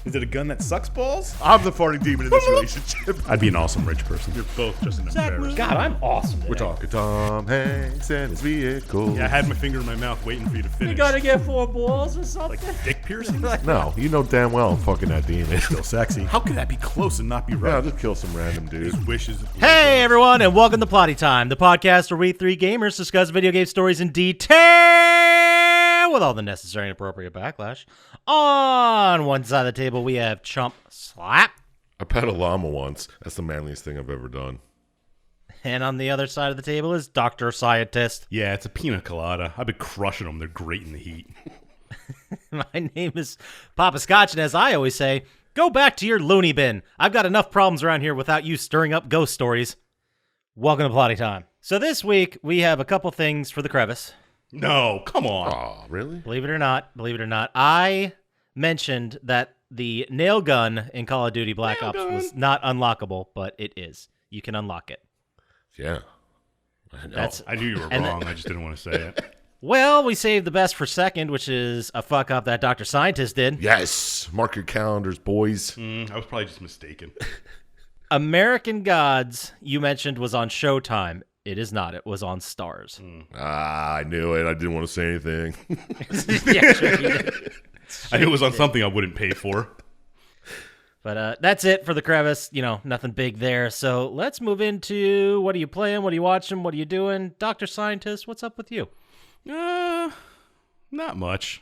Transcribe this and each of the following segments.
Is it a gun that sucks balls? I'm the farting demon in this relationship. I'd be an awesome rich person. You're both just an embarrassment. God, I'm awesome today. We're talking Tom Hanks and his vehicle. Yeah, I had my finger in my mouth waiting for you to finish. You gotta get 4 balls or something? Like dick piercing? No, you know damn well I'm fucking that demon. Still sexy. How could that be close and not be Yeah, right? I'll just kill some random dude. His wishes. Hey everyone, and welcome to Plotty Time, the podcast where we three gamers discuss video game stories in detail with all the necessary and appropriate backlash. On one side of the table, we have Chump Slap. I pet a llama once. That's the manliest thing I've ever done. And on the other side of the table is Dr. Syintist. Yeah, it's a pina colada. I've been crushing them. They're great in the heat. My name is Poppascotch, and as I always say, go back to your loony bin. I've got enough problems around here without you stirring up ghost stories. Welcome to Plotty Time. So this week, we have a couple things for the crevice. No, come on. Oh, really? Believe it or not, I mentioned that the nail gun in Call of Duty Black Ops was not unlockable, but it is. You can unlock it. Yeah. I know. I knew you were wrong. I just didn't want to say it. Well, we saved the best for second, which is a fuck up that Dr. Syintist did. Yes. Mark your calendars, boys. I was probably just mistaken. American Gods, you mentioned, was on Showtime. It is not. It was on Stars. I knew it. I didn't want to say anything. Yeah, sure you did. I knew it was on something I wouldn't pay for. But that's it for the crevice. You know, nothing big there. So let's move into what are you playing? What are you watching? What are you doing? Dr. Syintist, what's up with you? Not much.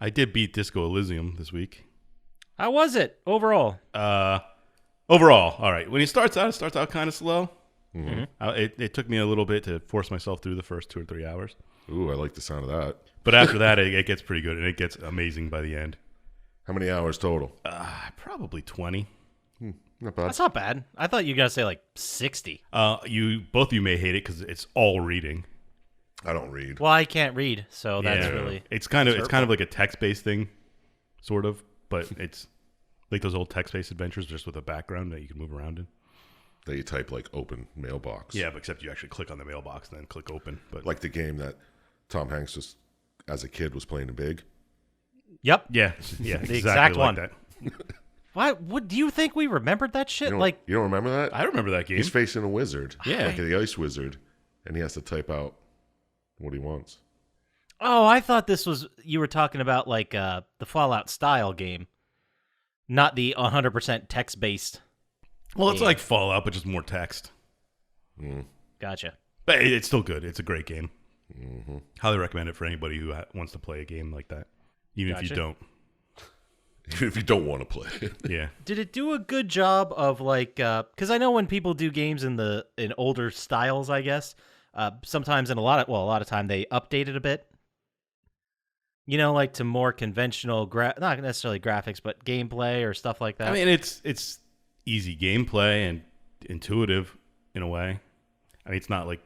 I did beat Disco Elysium this week. How was it overall? Overall, all right. When it starts out kind of slow. Mm-hmm. It took me a little bit to force myself through the first 2 or 3 hours. Ooh, I like the sound of that. But after that, it gets pretty good, and it gets amazing by the end. How many hours total? Probably 20. Not bad. That's not bad. I thought you were going to say like 60. Both of you may hate it because it's all reading. I don't read. Well, I can't read, so that's really... It's kind of like a text-based thing, sort of, but it's like those old text-based adventures just with a background that you can move around in. That you type like open mailbox. Yeah, but except you actually click on the mailbox and then click open. But Like the game that Tom Hanks just, as a kid, was playing in Big. Yep. yeah, The exactly exact like one. that. What do you think we remembered that shit? You don't remember that? I remember that game. He's facing a wizard. Yeah. Like the ice wizard. And he has to type out what he wants. Oh, I thought you were talking about like the Fallout style game, not the 100% text-based. Well, it's like Fallout, but just more text. Gotcha. But it's still good. It's a great game. Mm-hmm. Highly recommend it for anybody who wants to play a game like that, even if you don't. Even if you don't want to play it. Yeah. Did it do a good job of like? Because I know when people do games in older styles, I guess sometimes a lot of time they update it a bit. You know, like to more conventional, not necessarily graphics, but gameplay or stuff like that. I mean, it's easy gameplay and intuitive in a way. I mean, it's not like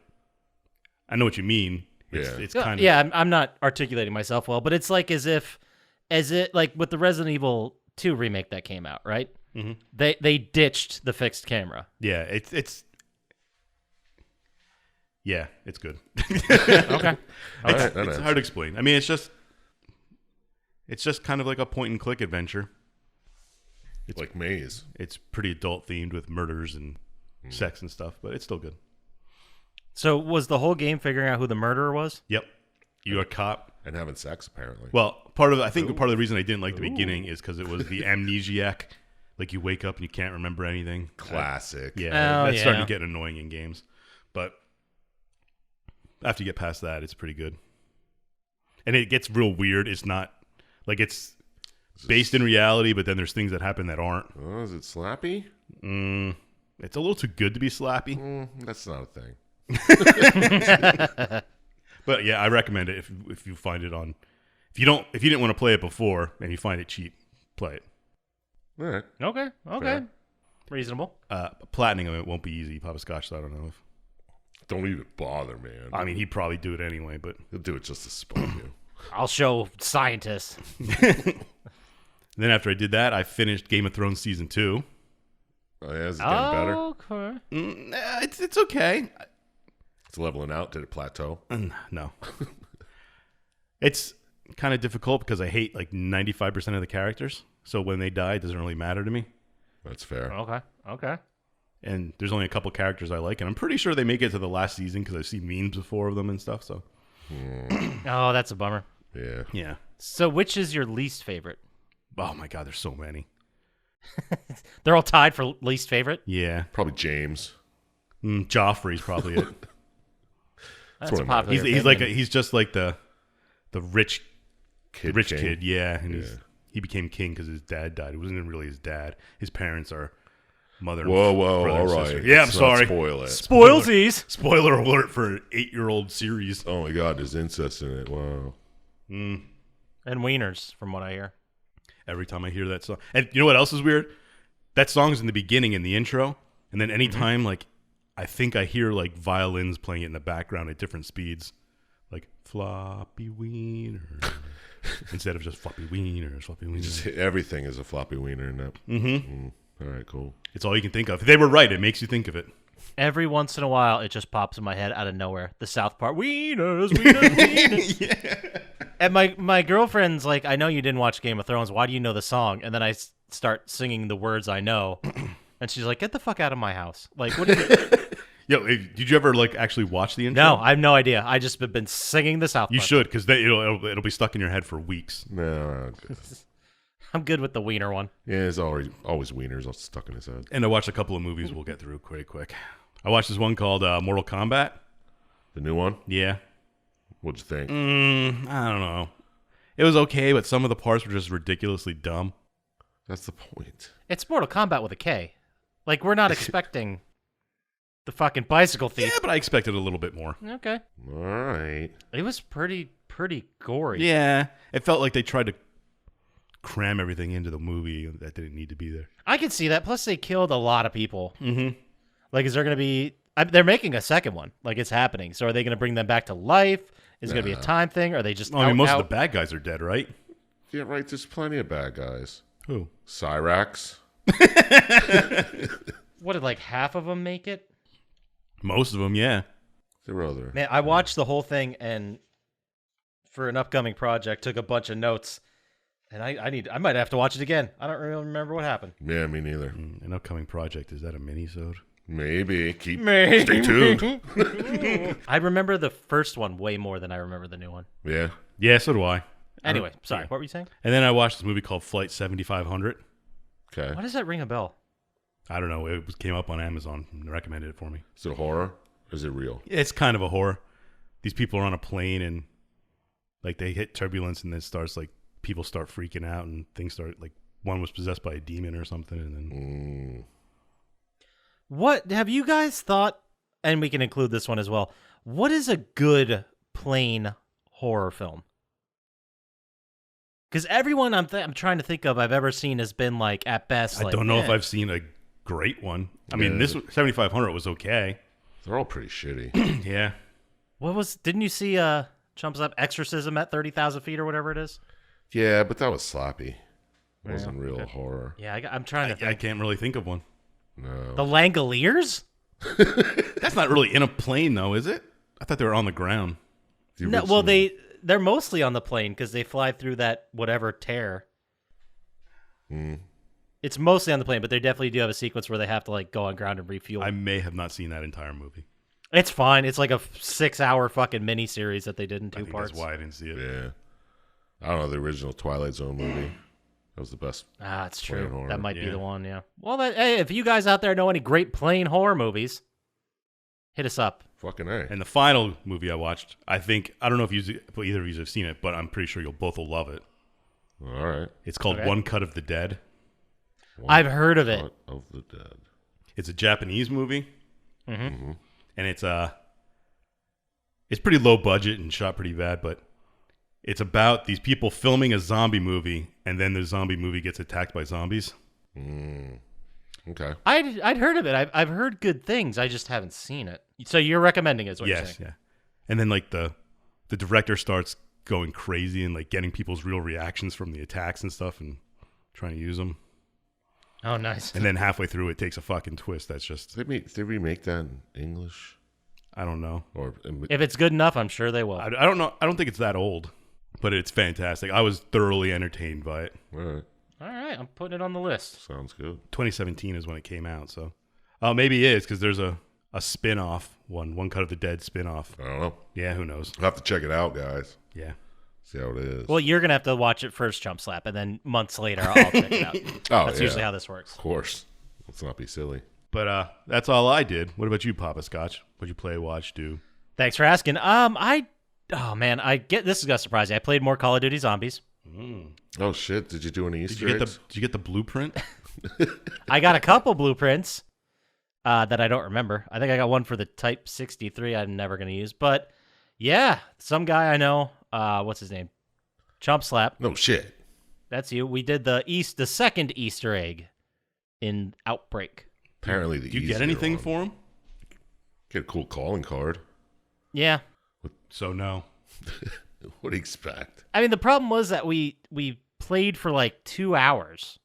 I know what you mean. It's kind of I'm not articulating myself well, but it's like as it like with the Resident Evil 2 remake that came out, right? Mm-hmm. They ditched the fixed camera. Yeah, it's good. Okay. It's hard to explain. I mean, it's just kind of like a point and click adventure. It's like Maze. It's pretty adult themed with murders and sex and stuff, but it's still good. So was the whole game figuring out who the murderer was? Yep. You're a cop. And having sex, apparently. Well, part of the reason I didn't like the beginning is because it was the amnesiac. Like you wake up and you can't remember anything. Classic. That's starting to get annoying in games. But after you get past that, it's pretty good. And it gets real weird. It's not like it's based in reality, but then there's things that happen that aren't. Oh, is it slappy? It's a little too good to be slappy. That's not a thing. But yeah, I recommend it if you find it on. If you didn't want to play it before and you find it cheap, play it. All right. Okay. Fair. Reasonable. Platining it won't be easy. Pappascotch, so I don't know if. Don't even bother, man. I mean, he'd probably do it anyway, but He'll do it just to spite you. I'll show Syintist. Then after I did that, I finished Game of Thrones season 2. Oh, yeah, is it getting better? Okay. It's okay. It's leveling out. Did it plateau? No. It's kind of difficult because I hate like 95% of the characters. so when they die, it doesn't really matter to me. That's fair. Okay. And there's only a couple characters I like, and I'm pretty sure they make it to the last season because I've seen memes before of them and stuff. So Oh, that's a bummer. Yeah. yeah. So which is your least favorite? Oh my god, there's so many. They're all tied for least favorite? Yeah. Probably James. Joffrey's probably it. That's what a I meant. popular He's like opinion. he's just like the rich Kid rich King. kid, yeah, and Yeah. he became king because his dad died. It wasn't really his dad. His parents are mother. Whoa, brother, all and right. sister. Yeah, I'm Let's not sorry. Spoil it. Spoilsies! Spoiler alert for an 8-year-old series. Oh my god, there's incest in it. Wow. And wieners, from what I hear. Every time I hear that song, and you know what else is weird? That song's in the beginning in the intro, and then anytime like I think I hear like violins playing it in the background at different speeds, like floppy wiener. Instead of just floppy wieners, floppy wieners. Just everything is a floppy wiener in that. All right, cool. It's all you can think of. They were right. It makes you think of it. Every once in a while, it just pops in my head out of nowhere. The South Park, wieners, wieners. Yeah. And my girlfriend's like, I know you didn't watch Game of Thrones. Why do you know the song? And then I start singing the words I know. And she's like, get the fuck out of my house. Like, what? Yo, did you ever like actually watch the intro? No, I have no idea. I just been singing the South Park. You should, because it'll be stuck in your head for weeks. No. I'm good with the wiener one. Yeah, there's always wieners all stuck in his head. And I watched a couple of movies we'll get through pretty quick. I watched this one called Mortal Kombat. The new one? Yeah. What'd you think? I don't know. It was okay, but some of the parts were just ridiculously dumb. That's the point. It's Mortal Kombat with a K. Like, we're not expecting the fucking bicycle thief. Yeah, but I expected a little bit more. Okay. All right. It was pretty gory. Yeah. It felt like they tried to cram everything into the movie that didn't need to be there. I could see that. Plus, they killed a lot of people. Mm-hmm. Like, is there going to be... they're making a second one. Like, it's happening. So are they going to bring them back to life? Is it going to be a time thing? Or are they just I mean, most out? of the bad guys are dead, right? Yeah, right. There's plenty of bad guys. Who? Cyrax. What, did like half of them make it? Most of them, yeah. There were other. Man, I watched the whole thing and for an upcoming project, took a bunch of notes. And I might have to watch it again. I don't really remember what happened. Yeah, me neither. An upcoming project. Is that a mini-sode? Maybe. Stay tuned. I remember the first one way more than I remember the new one. Yeah. Yeah, so do I. Anyway, sorry, what were you saying? And then I watched this movie called Flight 7500. Okay. Why does that ring a bell? I don't know. It came up on Amazon and recommended it for me. Is it horror? Or is it real? It's kind of a horror. These people are on a plane and like they hit turbulence and then starts like people start freaking out and things start like one was possessed by a demon or something and then What have you guys thought? And we can include this one as well. What is a good plain horror film? Because everyone I'm trying to think of I've ever seen has been like at best. I don't know if I've seen a great one. I mean, this 7500 was okay. They're all pretty shitty. Yeah. Didn't you see Chump's Up Exorcism at 30,000 feet or whatever it is? Yeah, but that was sloppy. It wasn't Yeah, real okay. horror. Yeah, I'm trying to think. I can't really think of one. No. The Langoliers? That's not really in a plane though, is it? I thought they were on the ground. The No, well original- they're mostly on the plane because they fly through that whatever tear. It's mostly on the plane, but they definitely do have a sequence where they have to like go on ground and refuel. I may have not seen that entire movie. It's fine. It's like a 6-hour fucking mini-series that they did in I two think parts. that's why I didn't see it. Yeah. I don't know, the original Twilight Zone movie. That was the best. Ah, it's Plain true. horror. That might be Yeah. the one, yeah. Well, hey, if you guys out there know any great plain horror movies, hit us up. Fucking A. And the final movie I watched, I don't know if either of you have seen it, but I'm pretty sure you'll both will love it. All right. It's called Okay. One Cut of the Dead. I've heard of it. Cut of the Dead. It's a Japanese movie, Mm-hmm. and it's pretty low budget and shot pretty bad, but it's about these people filming a zombie movie, and then the zombie movie gets attacked by zombies. Okay. I'd heard of it. I've heard good things. I just haven't seen it. So you're recommending it, is what you're Yes, saying? yeah. And then like the director starts going crazy and like getting people's real reactions from the attacks and stuff, and trying to use them. Oh, nice. And then halfway through, it takes a fucking twist. That's just Did they remake that in English? I don't know. Or If it's good enough, I'm sure they will. I don't know. I don't think it's that old, but it's fantastic. I was thoroughly entertained by it. all right. All right. right, I'm putting it on the list. Sounds good. 2017 is when it came out, so. Oh, maybe it is, because there's a spin-off one Cut of the Dead spin-off. I don't know. Yeah, who knows? I'll have to check it out, guys. Yeah. See how it is. Well, you're going to have to watch it first, Chump Slap, and then months later, I'll check it out. That's usually how this works. Of course. Let's not be silly. But that's all I did. What about you, Poppascotch? What'd you play, watch, do? Thanks for asking. I get this is gonna surprise you. I played more Call of Duty Zombies. Oh shit! Did you do any Easter eggs? Did you get the blueprint? I got a couple blueprints that I don't remember. I think I got one for the Type 63 I'm never gonna use. But yeah, some guy I know. What's his name? Chump Slap. No shit. That's you. We did the second Easter egg in Outbreak. Apparently, Did you get anything for him? Get a cool calling card. Yeah. So no. What do you expect? I mean, the problem was that we played for like 2 hours,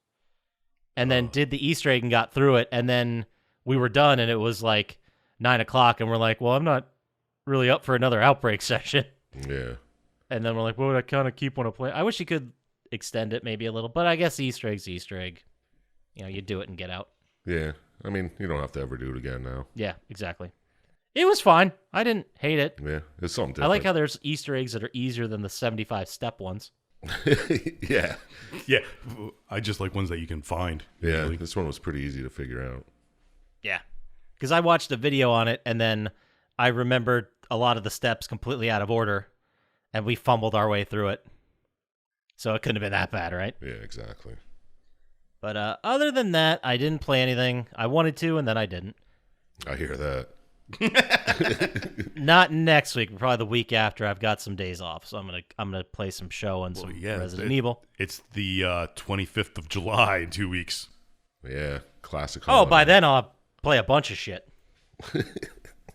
and then did the Easter egg and got through it, and then we were done, and it was like 9:00, and we're like, well, I'm not really up for another Outbreak session. Yeah. And then we're like, well, I kind of keep want to play. I wish you could extend it maybe a little, but I guess Easter egg's Easter egg. You know, you do it and get out. Yeah. I mean, you don't have to ever do it again now. Yeah, exactly. It was fine. I didn't hate it. Yeah, it's something different. I like how there's Easter eggs that are easier than the 75-step ones. Yeah. Yeah. I just like ones that you can find. Yeah, usually. this one was pretty easy to figure out. Yeah. Because I watched a video on it, and then I remembered a lot of the steps completely out of order, and we fumbled our way through it. So it couldn't have been that bad, right? Yeah, exactly. But other than that, I didn't play anything. I wanted to, and then I didn't. I hear that. Not next week, but probably the week after. I've got some days off, so I'm gonna play some show and some Resident Evil. It's the 25th of July in 2 weeks. Yeah, classic. Oh, holiday. by then I'll play a bunch of shit.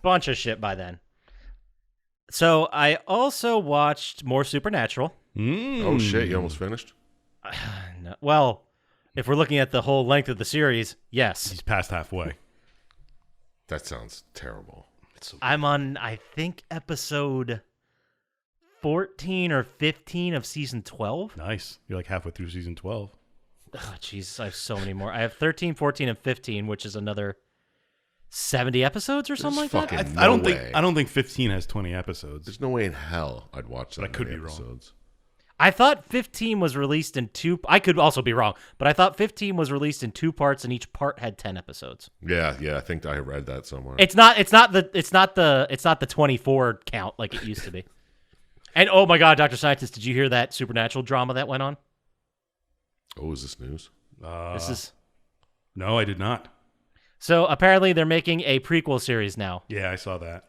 Bunch of shit by then. So I also watched more Supernatural. Oh shit! You almost finished? No, well, if we're looking at the whole length of the series, yes. He's past halfway. That sounds terrible. I'm on, I think, episode 14 or 15 of season 12. Nice. You're like halfway through season 12. Oh, jeez, I have so many more. I have 13, 14, and 15, which is another 70 episodes or something like that. No I don't way. think 15 has 20 episodes. There's no way in hell I'd watch that. But I could many be wrong. episodes. I thought 15 was released in two. I could also be wrong, but I thought 15 was released in 2 parts, and each part had 10 episodes. Yeah, I think I read that somewhere. It's not the 24 count like it used to be. And oh my God, Dr. Syintist, did you hear that Supernatural drama that went on? Oh, is this news? This is No, I did not. so apparently they're making a prequel series now. Yeah, I saw that.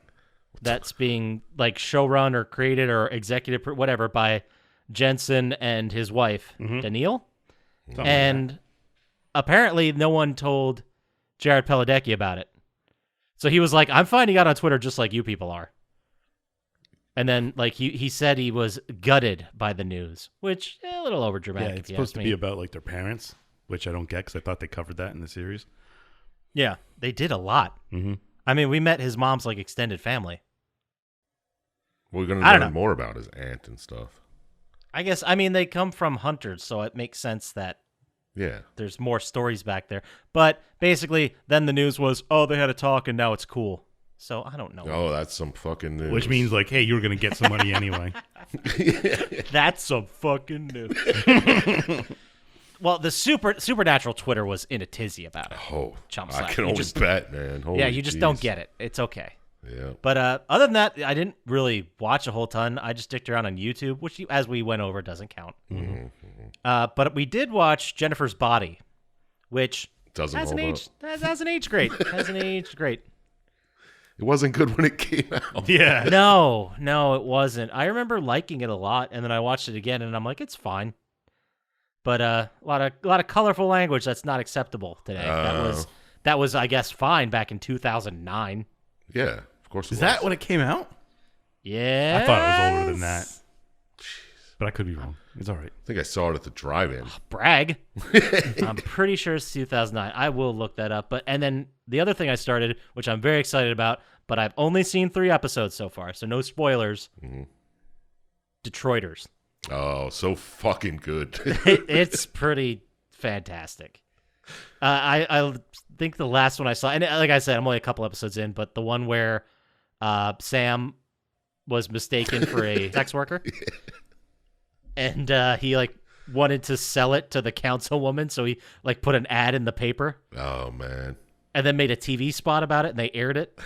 That's being like showrun or created or executive whatever by Jensen and his wife Danielle. Something And apparently no one told Jared Padalecki about it. So he was like, I'm finding out on Twitter just like you people are. And then like he said he was gutted by the news, which a little overdramatic. Yeah, it's supposed to be about like their parents, which I don't get because I thought they covered that in the series. Yeah, they did a lot. Mm-hmm. I mean, we met his mom's like extended family. We're going to I don't learn know. more about his aunt and stuff. I guess, I mean, they come from hunters, so it makes sense that Yeah. there's more stories back there. But basically, then the news was, oh, they had a talk and now it's cool. So I don't know. Oh, that's some fucking news. Which means like, hey, you were gonna get some money anyway. That's some fucking news. Well, the Supernatural Twitter was in a tizzy about it. Oh, Chump I slap. can You only just- bet, man. Holy Yeah, you just don't jeez. get it. It's okay. Yeah. But other than that, I didn't really watch a whole ton. I just sticked around on YouTube, which, as we went over, doesn't count. Mm-hmm. But we did watch Jennifer's Body, which Doesn't hasn't hold aged. Hasn't aged great. Hasn't aged great. It wasn't good when it came out. Yeah. No, it wasn't. I remember liking it a lot, and then I watched it again, and I'm like, it's fine. But a lot of colorful language that's not acceptable today. That was, I guess, fine back in 2009. Yeah, of course it Is was. that when it came out? Yeah. I thought it was older than that. But I could be wrong. It's all right. I think I saw it at the drive-in. Brag. I'm pretty sure it's 2009. I will look that up. And then the other thing I started, which I'm very excited about, but I've only seen 3 episodes so far, so no spoilers. Mm-hmm. Detroiters. Oh, so fucking good. It's pretty fantastic. I think the last one I saw, and like I said, I'm only a couple episodes in, but the one where Sam was mistaken for a sex worker, and he like wanted to sell it to the councilwoman, so he like put an ad in the paper. Oh man! And then made a TV spot about it, and they aired it.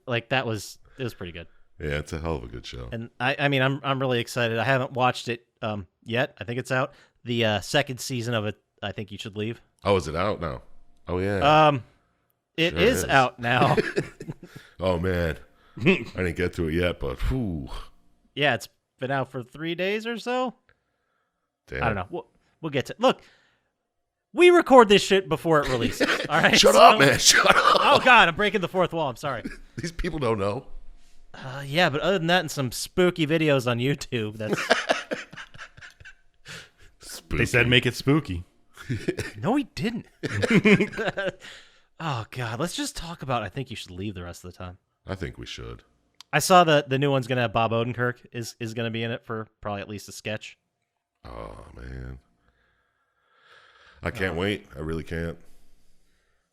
Like it was pretty good. Yeah, it's a hell of a good show. And I mean, I'm really excited. I haven't watched it yet. I think it's out. The second season of it. I think you should leave. Oh, is it out now? Oh yeah. It is out now. Oh man, I didn't get to it yet, but whew. Yeah, it's been out for 3 days or so. Damn. I don't know. We'll get to look. We record this shit before it releases. All right. Shut up, man. Shut up. Oh God, I'm breaking the fourth wall. I'm sorry. These people don't know. Yeah, but other than that, and some spooky videos on YouTube. That's Spooky. They said make it spooky. no, he didn't. Oh God, let's just talk about. I think you should leave the rest of the time. I think we should. I saw the new one's gonna have Bob Odenkirk is gonna be in it for probably at least a sketch. Oh man, I can't wait. I really can't.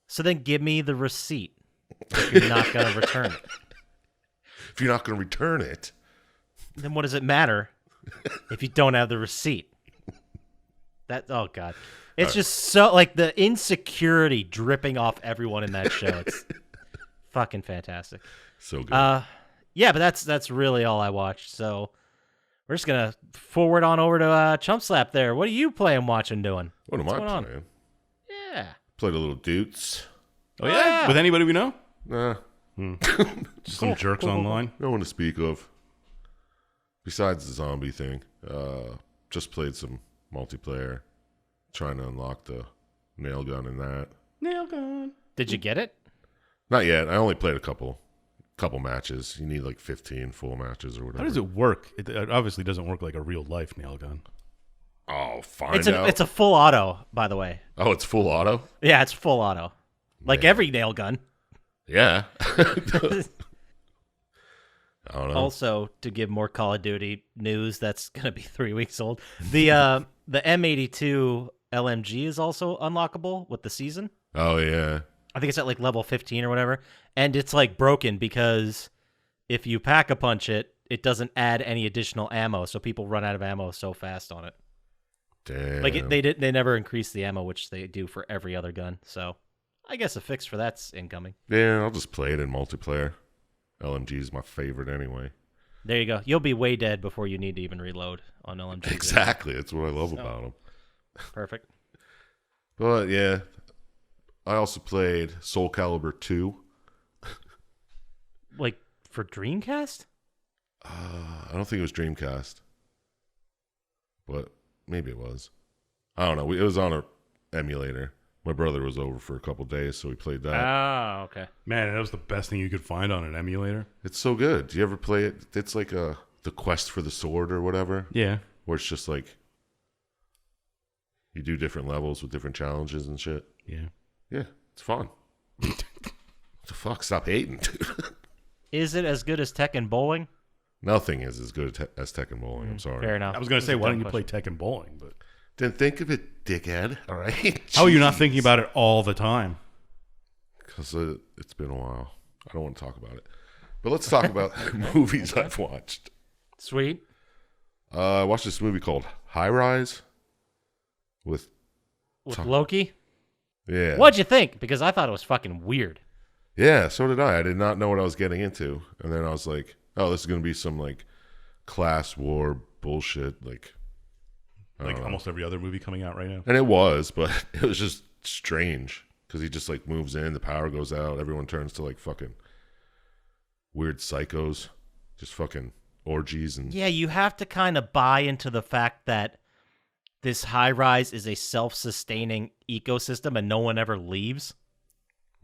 So then, give me the receipt. If you're not gonna return it, If you're not going to return it, then what does it matter if you don't have the receipt? Oh God, it's just so like the insecurity dripping off everyone in that show. It's fucking fantastic. so good. Yeah, but that's really all I watched. So we're just gonna forward on over to Chump Slap. There, what are you playing, watching, doing? What am What's I going on? playing? Yeah. Played a little Dutes. Oh yeah, with anybody we know? Nah, Just some jerks online. no one to speak of. Besides the zombie thing, just played some multiplayer, trying to unlock the nail gun in that. Nail gun. Did you get it? Not yet. I only played a couple matches. You need like 15 full matches or whatever. How does it work? It obviously doesn't work like a real life nail gun. Oh, find out. It's a full auto, by the way. Oh, it's full auto? Yeah, it's full auto, like every nail gun. Yeah. I don't know. Also, to give more Call of Duty news, that's gonna be 3 weeks old. The M82 LMG is also unlockable with the season. Oh, yeah. I think it's at like level 15 or whatever, and it's like broken because if you pack a punch it, it doesn't add any additional ammo, so people run out of ammo so fast on it. Damn. Like they never increase the ammo, which they do for every other gun. So I guess a fix for that's incoming. Yeah, I'll just play it in multiplayer. LMG is my favorite anyway. There you go. You'll be way dead before you need to even reload on LMG. Exactly. That's what I love about them. Perfect. But yeah, I also played Soul Calibur 2. Like for Dreamcast? I don't think it was Dreamcast, but maybe it was. I don't know. It was on an emulator. My brother was over for a couple days, so we played that. Oh, okay. Man, that was the best thing you could find on an emulator. It's so good. Do you ever play it? It's like the quest for the sword or whatever, Yeah. where it's just like you do different levels with different challenges and shit. Yeah. Yeah, it's fun. What the fuck? Stop hating, dude. Is it as good as Tekken Bowling? Nothing is as good as Tekken Bowling. I'm sorry. Fair enough. I was going to say, That's a why dumb don't you play question. Tekken Bowling? But Then think of it, dickhead. All right. how are you not thinking about it all the time? Because it's been a while. I don't want to talk about it. But let's talk about movies I've watched. Sweet. I watched this movie called High Rise with Loki? yeah. What'd you think? Because I thought it was fucking weird. Yeah, so did I. I did not know what I was getting into. And then I was like, oh, this is going to be some like class war bullshit. Like Almost every other movie coming out right now. And it was, but it was just strange because he just like moves in, the power goes out, everyone turns to like fucking weird psychos, just fucking orgies and Yeah, you have to kind of buy into the fact that this high rise is a self-sustaining ecosystem and no one ever leaves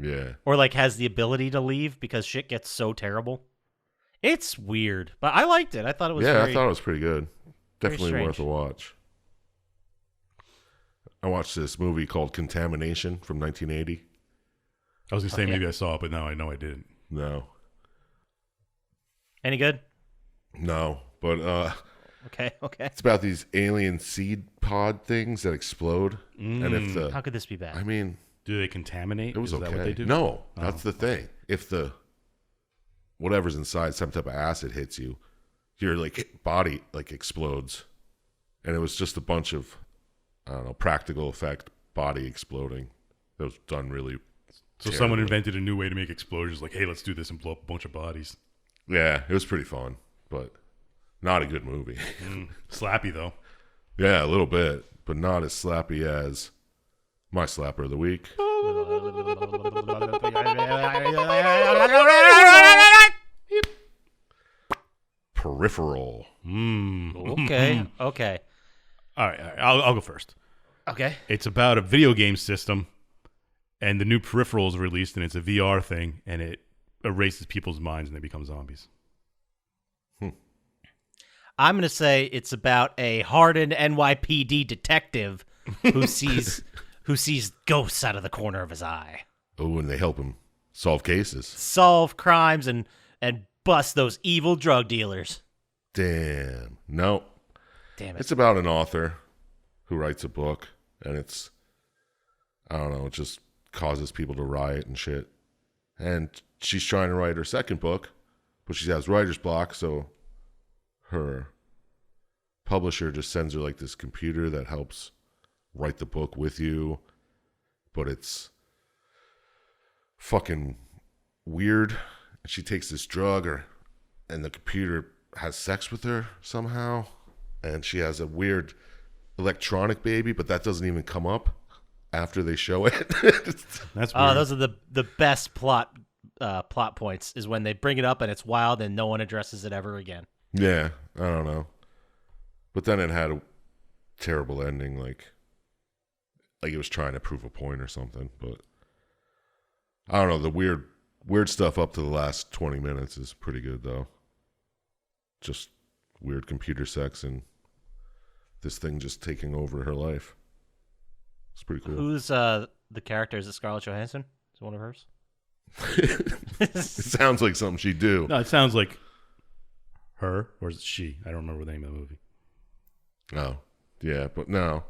yeah. or like has the ability to leave because shit gets so terrible. It's weird, but I liked it. I thought it was I thought it was pretty good. Definitely strange. worth a watch. I watched this movie called Contamination from 1980. I was going to say maybe I saw it, but no, I know I didn't. No. Any good? No, but Okay. It's about these alien seed pod things that explode. And if How could this be bad? I mean, Do they contaminate? it was Is okay. that what they do? No, that's the thing. If the whatever's inside, some type of acid hits you, your like body like explodes. And it was just a bunch of, I don't know, practical effect body exploding. That was done really. So terribly. someone invented a new way to make explosions. Like, hey, let's do this and blow up a bunch of bodies. Yeah, it was pretty fun, but not a good movie. Slappy though. Yeah, a little bit, but not as slappy as my slapper of the week. Peripheral. Okay. All right. I'll go first. Okay. It's about a video game system, and the new peripheral is released, and it's a VR thing, and it erases people's minds, and they become zombies. I'm going to say it's about a hardened NYPD detective who sees ghosts out of the corner of his eye. Oh, and they help him solve cases. Solve crimes and bust those evil drug dealers. Damn. No. Damn it. It's about an author who writes a book, and it's, I don't know, it just causes people to riot and shit. And she's trying to write her second book, but she has writer's block, so her publisher just sends her like this computer that helps write the book with you, but it's fucking weird. She takes this drug, and the computer has sex with her somehow, and she has a weird electronic baby, but that doesn't even come up after they show it. That's weird. Those are the best plot points is when they bring it up and it's wild and no one addresses it ever again. Yeah, I don't know. But then it had a terrible ending, like it was trying to prove a point or something. But I don't know. The weird stuff up to the last 20 minutes is pretty good, though. Just weird computer sex and this thing just taking over her life. It's pretty cool. Who's the character? Is it Scarlett Johansson? Is it one of hers? It sounds like something she'd do. No, it sounds like her, or is it she? I don't remember the name of the movie. Oh, yeah, but no.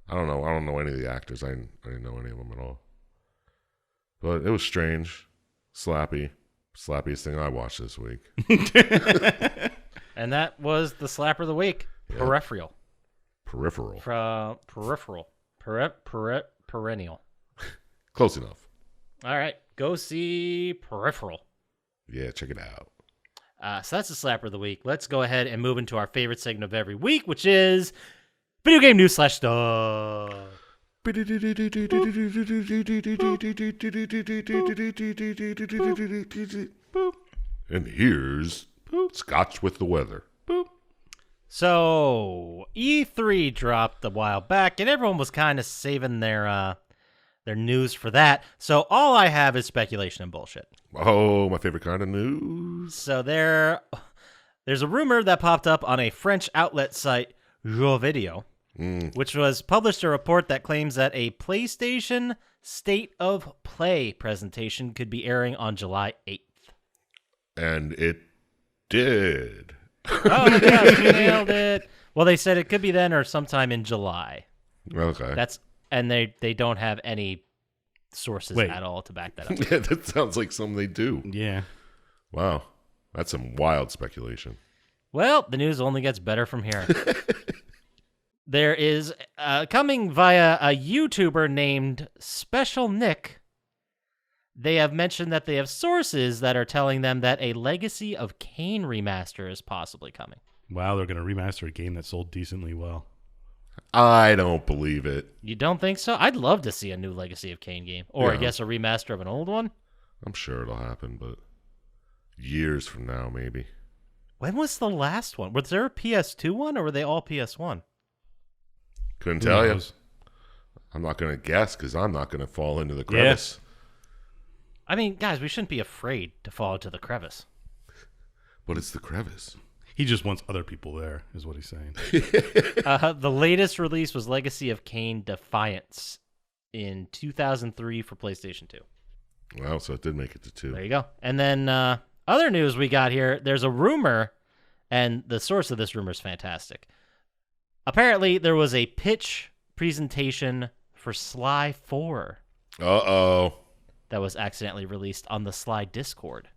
I don't know. I don't know any of the actors. I didn't know any of them at all. But it was strange. Slappy. Slappiest thing I watched this week. And that was the slapper of the week. Yeah. Peripheral. Peripheral. Perennial. Close enough. All right. Go see Peripheral. Yeah, check it out. So that's the slapper of the week. Let's go ahead and move into our favorite segment of every week, which is video game news / stuff. And here's Scotch with the weather. So E3 dropped a while back, and everyone was kind of saving their news for that. So all I have is speculation and bullshit. Oh, my favorite kind of news. So there's a rumor that popped up on a French outlet site, Jeuxvideo, which was published a report that claims that a PlayStation State of Play presentation could be airing on July 8th. And it did. Oh, yes, we nailed it. Well, they said it could be then or sometime in July. Okay. And they don't have any sources Wait. at all to back that up. Yeah, that sounds like something they do. Yeah. Wow. That's some wild speculation. Well, the news only gets better from here. There is coming via a YouTuber named Special Nick. They have mentioned that they have sources that are telling them that a Legacy of Kain remaster is possibly coming. Wow, they're going to remaster a game that sold decently well. I don't believe it. You don't think so? I'd love to see a new Legacy of Kain game. Or I Yeah. guess a remaster of an old one. I'm sure it'll happen, but years from now, maybe. When was the last one? Was there a PS2 one or were they all PS1? Couldn't Who tell you. knows? I'm not going to guess because I'm not going to fall into the crevice. I mean, guys, we shouldn't be afraid to fall into the crevice. But it's the crevice. He just wants other people there, is what he's saying. The latest release was Legacy of Kain Defiance in 2003 for PlayStation 2. Wow, so it did make it to 2. There you go. And then other news we got here, there's a rumor And the source of this rumor is fantastic. Apparently, there was a pitch presentation for Sly 4 that was accidentally released on the Sly Discord.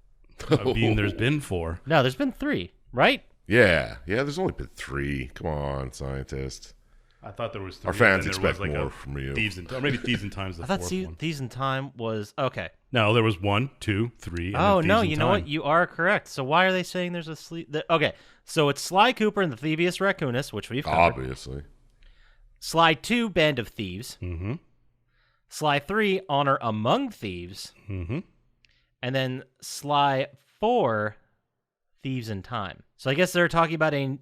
I mean, there's been 4. No, there's been 3, right? Yeah, there's only been 3. Come on, Syintist. I thought there was 3. Our fans and then there expect was, like, more a from you. Or maybe Thieves in Time's the I thought fourth one. Thieves in Time was... Okay. No, there was 1, 2, 3, and Oh, then no, Thieves in you know Time. what? You are correct. So why are they saying there's a Okay, so it's Sly Cooper and the Thievius Raccoonus, which we've covered. Obviously. Sly 2, Band of Thieves. Mm-hmm. Sly 3, Honor Among Thieves. Mm-hmm. And then Sly 4, Thieves in Time. So I guess they're talking about an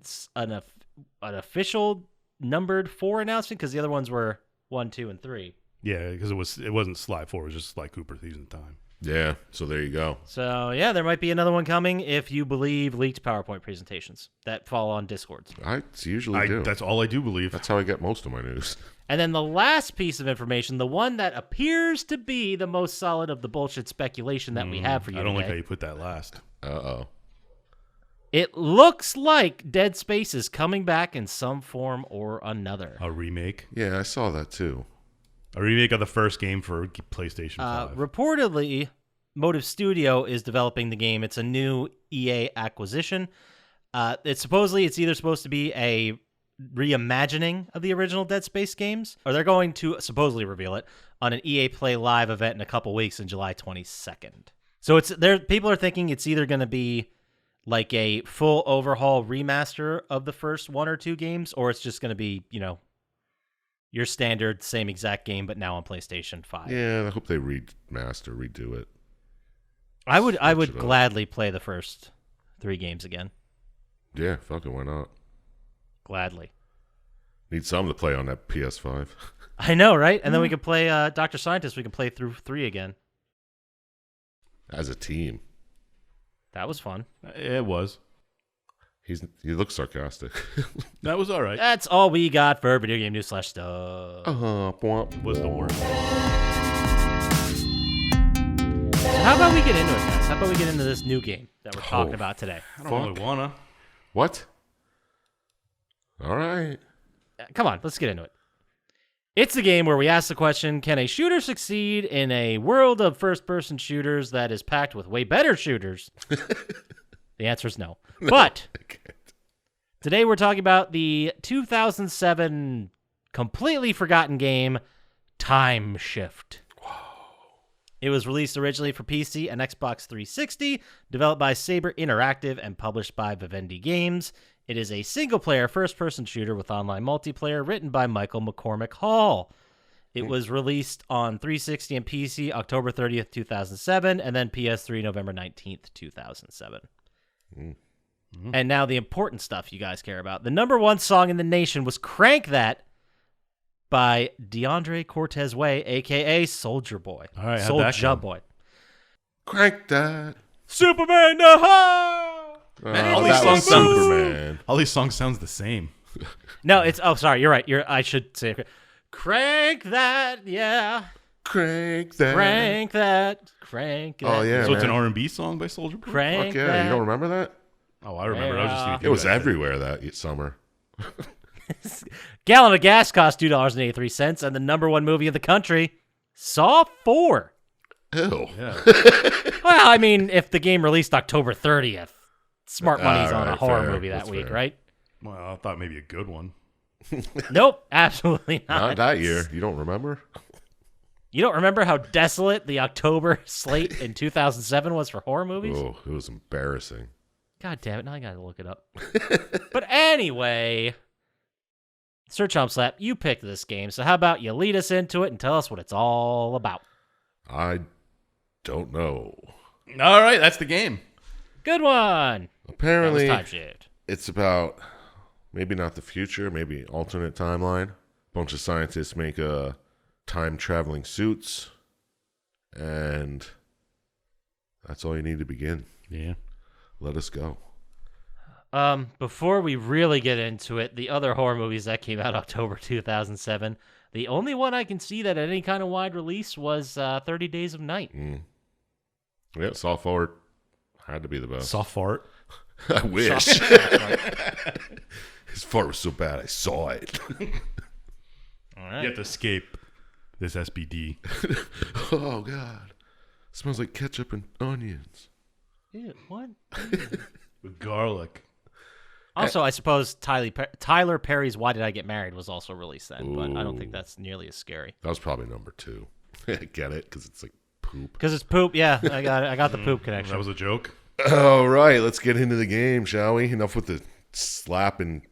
official numbered 4 announcement, because the other ones were 1, 2, and 3. Yeah, because it wasn't Sly 4, it was just Sly Cooper, Thieves in Time. Yeah, so there you go. So, yeah, there might be another one coming if you believe leaked PowerPoint presentations that fall on Discords. I usually do. That's all I do believe. That's how I get most of my news. And then the last piece of information, the one that appears to be the most solid of the bullshit speculation that we have for you I don't like today, how you put that last. Uh-oh. it looks like Dead Space is coming back in some form or another. A remake? Yeah, I saw that too. A remake of the first game for PlayStation 5. Reportedly, Motive Studio is developing the game. It's a new EA acquisition. It's either supposed to be a reimagining of the original Dead Space games, or they're going to supposedly reveal it on an EA Play Live event in a couple weeks in July 22nd. So people are thinking it's either going to be like a full overhaul remaster of the first 1 or 2 games, or it's just going to be, your standard same exact game, but now on PlayStation 5. Yeah, I hope they redo it. I would Switch it up. gladly play the first 3 games again. Yeah, fucking why not? Gladly. Need some to play on that PS5. I know, right? And then we could play Dr. Scientist. We can play through 3 again. As a team. That was fun. It was. He looks sarcastic. That was all right. That's all we got for Video Game News / stuff. It was the worst. So how about we get into it, guys? How about we get into this new game that we're talking about today? I don't really wanna. What? All right. Come on, let's get into it. It's the game where we ask the question, can a shooter succeed in a world of first-person shooters that is packed with way better shooters? The answer is no. But today we're talking about the 2007 completely forgotten game, TimeShift. It was released originally for PC and Xbox 360, developed by Saber Interactive and published by Vivendi Games. It is a single-player first-person shooter with online multiplayer written by Michael McCormick Hall. It was released on 360 and PC October 30th, 2007, and then PS3 November 19th, 2007. And now the important stuff you guys care about. The number 1 song in the nation was Crank That by DeAndre Cortez Way, a.k.a. Soulja Boy. All right, how'd that Soulja go? Boy. Crank that. Superman, no! all that these was songs sound- Superman. All these songs sounds the same. No, it's... Oh, sorry, you're right. I should say... Crank that, yeah. Crank that. Crank that. Crank that. Oh, yeah, So it's an man. R&B song by Soulja Boy? Crank Fuck yeah, that. you don't remember that? Oh, I remember. I was just seeing if It you was guys did. everywhere that summer. Gallon of gas cost $2.83, and the number 1 movie in the country, Saw 4. Ew. Yeah. Well, I mean, if the game released October 30th, smart money's on a Alright, horror fair. movie that That's week, fair. right? Well, I thought maybe a good one. Nope, absolutely not. Not that year. You don't remember? You don't remember how desolate the October slate in 2007 was for horror movies? Oh, it was embarrassing. God damn it, now I gotta look it up. But anyway, Sir Chump Slap, you picked this game, so how about you lead us into it and tell us what it's all about? I don't know. All right, that's the game. Good one! Apparently, That was TimeShift. it's about maybe not the future, maybe alternate timeline. Bunch of scientists make time-traveling suits, and that's all you need to begin. Yeah. Let us go. Before we really get into it, the other horror movies that came out October 2007, the only one I can see that had any kind of wide release was 30 Days of Night. Yeah, Saw 4 had to be the best. Soft fart. I wish. Shot. His fart was so bad I saw it. All right. You have to escape this SBD. Oh God, smells like ketchup and onions. Ew, what? With garlic. Also, I suppose Tyler Perry's "Why Did I Get Married" was also released then, but I don't Ooh. think that's nearly as scary. That was probably number 2. Get it? Because it's like poop. Because it's poop. Yeah, I got it. I got the poop connection. That was a joke. All right, let's get into the game, shall we? Enough with the slapping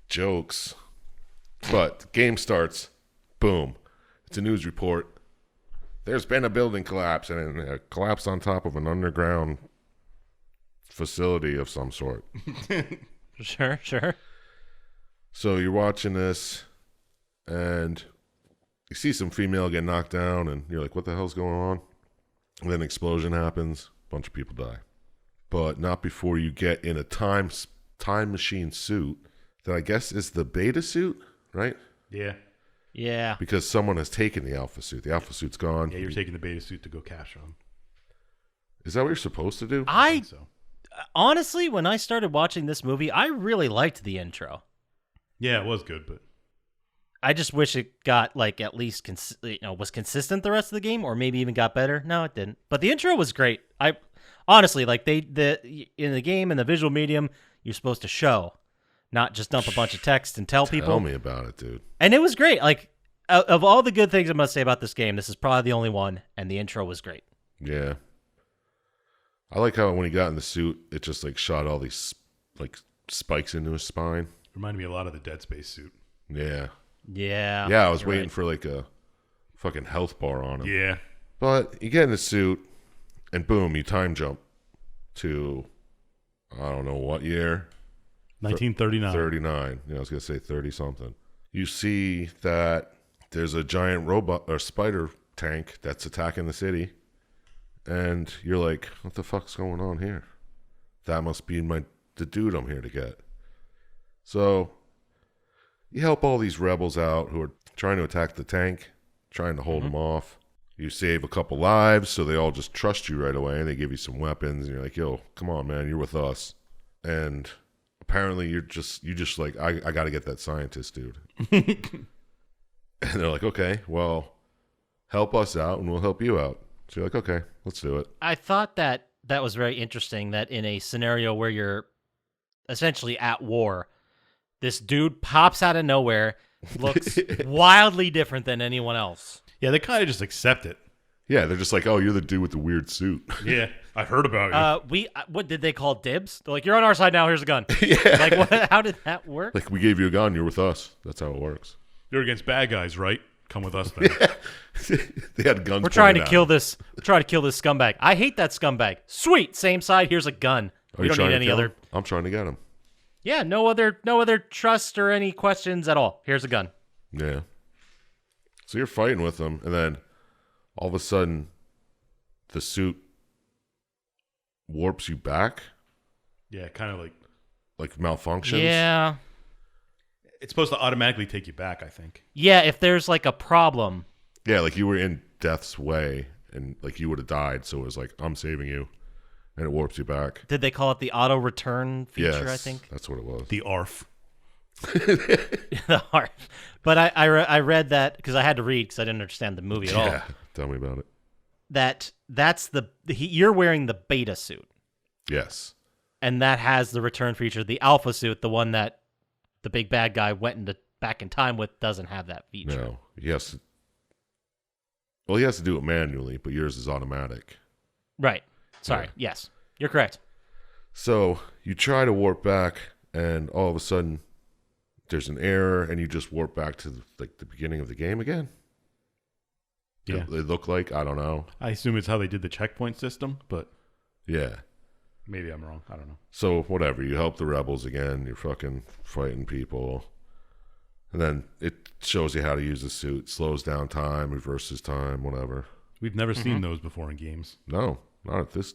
jokes. But the game starts. Boom. It's a news report. There's been a building collapse, and a collapse on top of an underground facility of some sort. Sure. So you're watching this, and you see some female get knocked down, and you're like, what the hell's going on? And then an explosion happens. A bunch of people die. But not before you get in a time machine suit that I guess is the beta suit, right? Yeah. Yeah. Because someone has taken the alpha suit. The alpha suit's gone. Yeah, you're taking the beta suit to go cash on. Is that what you're supposed to do? I think so. Honestly, when I started watching this movie, I really liked the intro. Yeah, it was good, but I just wish it got like at least was consistent the rest of the game, or maybe even got better. No, it didn't. But the intro was great. I honestly like in the game in the visual medium, you're supposed to show, not just dump a bunch of text and tell people. Tell me about it, dude. And it was great. Like of all the good things I must say about this game, this is probably the only one. And the intro was great. Yeah. I like how when he got in the suit, it just like shot all these like spikes into his spine. reminded me a lot of the Dead Space suit. Yeah. Yeah. Yeah, I was you're waiting right. for like a fucking health bar on him. Yeah. But you get in the suit, and boom, you time jump to, I don't know what year. 1939. 39. Yeah, I was going to say 30-something. You see that there's a giant robot or spider tank that's attacking the city. And you're like, what the fuck's going on here? That must be the dude I'm here to get. So you help all these rebels out who are trying to attack the tank, trying to hold them off. You save a couple lives, so they all just trust you right away, and they give you some weapons, and you're like, yo, come on, man, you're with us. And apparently you just like, I got to get that scientist dude. And they're like, okay, well, help us out, and we'll help you out. So you're like, okay, let's do it. I thought that was very interesting that in a scenario where you're essentially at war, this dude pops out of nowhere, looks wildly different than anyone else. Yeah, they kind of just accept it. Yeah, they're just like, oh, you're the dude with the weird suit. Yeah, I heard about you. What did they call dibs? They're like, you're on our side now. Here's a gun. Yeah. Like, what, how did that work? Like, we gave you a gun, you're with us. That's how it works. You're against bad guys, right? Come with us then. They had guns. We're trying to pointed kill at this. We're trying to kill this scumbag. I hate that scumbag. Sweet, same side. Here's a gun. them. Are We you don't trying need to any kill other. him? I'm trying to get him. Yeah, no other trust or any questions at all. Here's a gun. Yeah. So you're fighting with them, and then all of a sudden, the suit warps you back, Yeah, kind of like malfunctions. Yeah, it's supposed to automatically take you back, I think. yeah. If there's like a problem, Yeah, like you were in death's way, and like you would have died. So it was like, I'm saving you, and it warps you back. did they call it the auto return feature? Yes, I think. that's what it was. The ARF. The heart. But I read that because I had to read because I didn't understand the movie at all. Yeah, tell me about it. That's you're wearing the beta suit, Yes. and that has the return feature. The alpha suit, the one that the big bad guy went back in time with, doesn't have that feature. No, he has to. Well, he has to do it manually, but yours is automatic. Right. Sorry. Yeah. Yes, you're correct. So you try to warp back, and all of a sudden, there's an error, and you just warp back to like the beginning of the game again. Yeah. They look like, I don't know. I assume it's how they did the checkpoint system, but Yeah. maybe I'm wrong. I don't know. So whatever, you help the rebels again. You're fucking fighting people, and then it shows you how to use the suit. Slows down time, reverses time, whatever. We've never seen those before in games. No, not at this.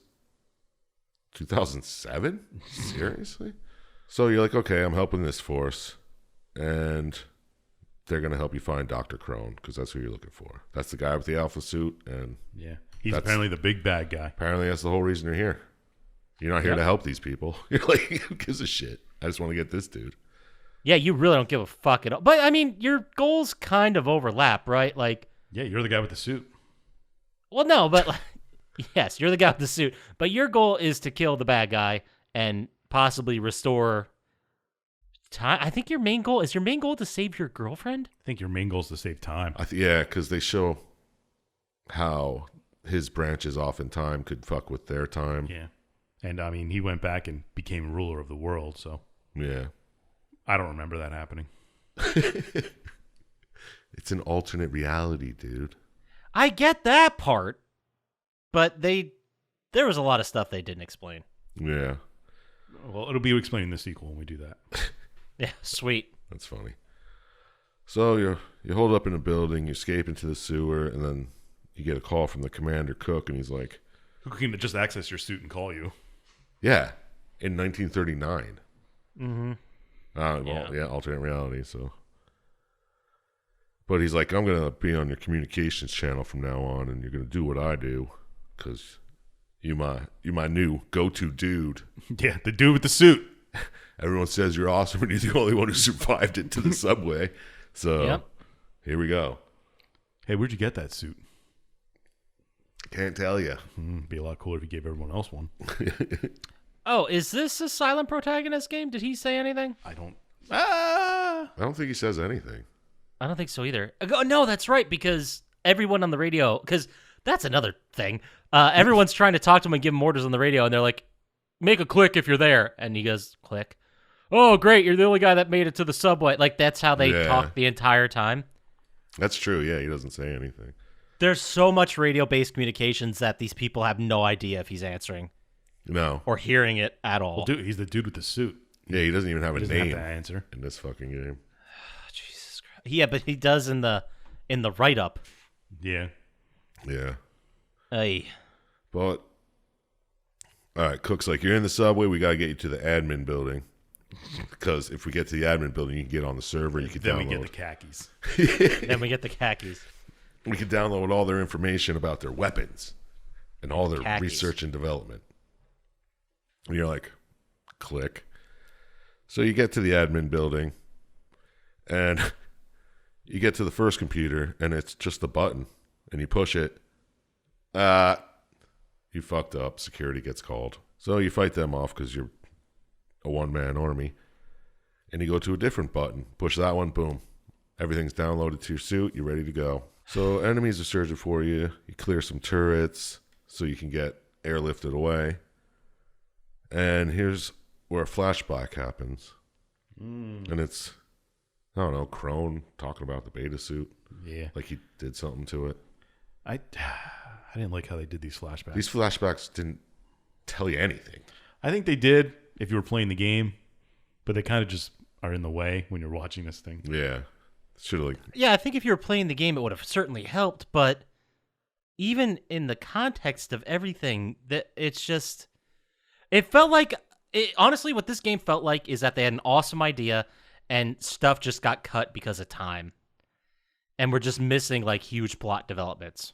2007? Seriously? So you're like, okay, I'm helping this force, and they're going to help you find Dr. Crone, because that's who you're looking for. That's the guy with the alpha suit, and Yeah. He's That's- apparently the big bad guy. apparently that's the whole reason you're here. You're not here to help these people. You're like, who gives a shit? I just want to get this dude. Yeah, you really don't give a fuck at all. But, I mean, your goals kind of overlap, right? Like, Yeah, you're the guy with the suit. well, no, but, yes, you're the guy with the suit. But your goal is to kill the bad guy and possibly restore time. I think your main goal to save your girlfriend? I think your main goal is to save time. Yeah, because they show how his branches off in time could fuck with their time. Yeah. And, I mean, he went back and became ruler of the world, so Yeah. I don't remember that happening. It's an alternate reality, dude. I get that part, but there was a lot of stuff they didn't explain. Yeah. Well, it'll be explained in the sequel when we do that. Yeah, sweet. That's funny. So you hold up in a building, you escape into the sewer, and then you get a call from the commander Cook, and he's like, Who can just access your suit and call you? yeah, in 1939. Mm-hmm. Well, yeah, alternate reality, so. But he's like, I'm going to be on your communications channel from now on, and you're going to do what I do, because you my new go-to dude. Yeah, the dude with the suit. Everyone says you're awesome, and you're the only one who survived it to the subway. So, Here we go. Hey, where'd you get that suit? Can't tell you. Be a lot cooler if you gave everyone else one. Oh, is this a silent protagonist game? Did he say anything? I don't. I don't think he says anything. I don't think so either. No, that's right, because everyone on the radio, because that's another thing. Everyone's trying to talk to him and give him orders on the radio, and they're like, make a click if you're there. And he goes, click. Oh, great, you're the only guy that made it to the subway. Like, that's how they talk the entire time. That's true, yeah, he doesn't say anything. There's so much radio-based communications that these people have no idea if he's answering. No. Or hearing it at all. Well, dude, he's the dude with the suit. Yeah, he doesn't even have a He doesn't name have to answer. in this fucking game. Jesus Christ. Yeah, but he does in the write-up. Yeah. Yeah. Ay. But, all right, Cook's like, you're in the subway, we got to get you to the admin building. Because if we get to the admin building, you can get on the server, you can Then download. we get the khakis. Then we get the khakis. We can download all their information about their weapons and all their Khakis. research and development. And you're like, click. So you get to the admin building, and you get to the first computer, and it's just a button, and you push it. You fucked up. Security gets called. So you fight them off because you're a one-man army. And you go to a different button. Push that one, boom. Everything's downloaded to your suit. You're ready to go. So enemies are searching for you. You clear some turrets so you can get airlifted away. And here's where a flashback happens. And it's, I don't know, Crone talking about the beta suit. Yeah. Like he did something to it. I didn't like how they did these flashbacks. These flashbacks didn't tell you anything. I think they did if you were playing the game, but they kind of just are in the way when you're watching this thing. Yeah. Should have Yeah, I think if you were playing the game, it would have certainly helped, but even in the context of everything, that it felt like, honestly, what this game felt like is that they had an awesome idea and stuff just got cut because of time. And we're just missing, like, huge plot developments.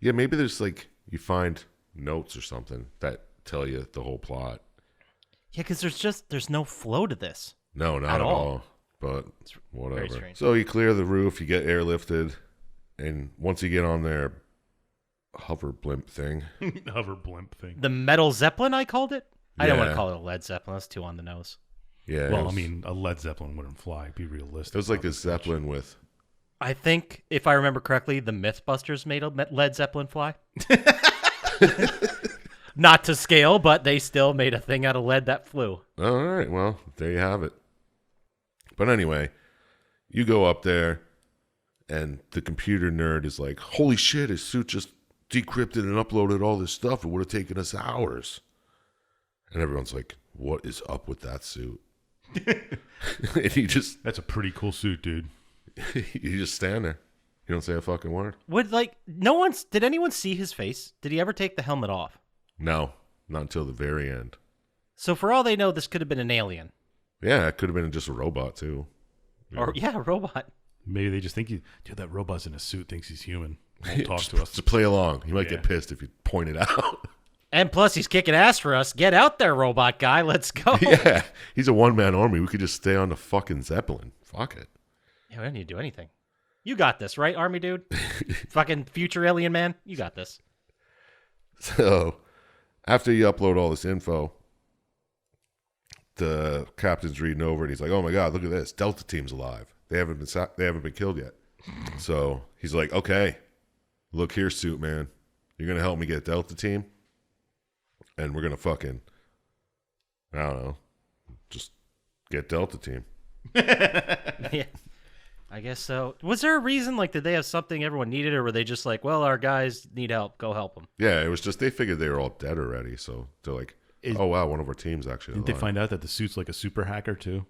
Yeah, maybe there's like, you find notes or something that tell you the whole plot. Yeah, because there's no flow to this. No, not at all. But very whatever. strange. So you clear the roof, you get airlifted, and once you get on their hover blimp thing. Hover blimp thing. The Metal Zeppelin, I called it? I don't want Yeah. to call it a Led Zeppelin. That's too on the nose. Yeah. Well, I mean, a Led Zeppelin wouldn't fly. Be realistic. it was like about a Zeppelin with. I think, if I remember correctly, the Mythbusters made a Led Zeppelin fly. Not to scale, but they still made a thing out of lead that flew. All right, well, there you have it. But anyway, you go up there, and the computer nerd is like, holy shit, his suit just decrypted and uploaded all this stuff. It would have taken us hours. And everyone's like, what is up with that suit? And That's a pretty cool suit, dude. you just stand there. You don't say a fucking word. Did anyone see his face? Did he ever take the helmet off? No, not until the very end. So for all they know, this could have been an alien. Yeah, it could have been just a robot, too. Or, a robot. Maybe they just think dude, that robot's in a suit, thinks he's human. Won't talk to us. To play along. You might Yeah. get pissed if you point it out. And plus, he's kicking ass for us. Get out there, robot guy. Let's go. Yeah, he's a one-man army. We could just stay on the fucking Zeppelin. Fuck it. Yeah, we don't need to do anything. You got this, right, army dude? Fucking future alien man? You got this. So, after you upload all this info, the captain's reading over it. He's like, "Oh my god, look at this! Delta Team's alive. They haven't been killed yet." So he's like, "Okay, look here, Suit Man. You're gonna help me get Delta Team, and we're gonna fucking, I don't know, just get Delta Team." Yeah, I guess so. Was there a reason? Like, did they have something everyone needed, or were they just like, well, our guys need help, go help them? Yeah, it was just they figured they were all dead already, so they're like, "Oh wow, one of our team's actually alive." Didn't they find out that the suit's like a super hacker too?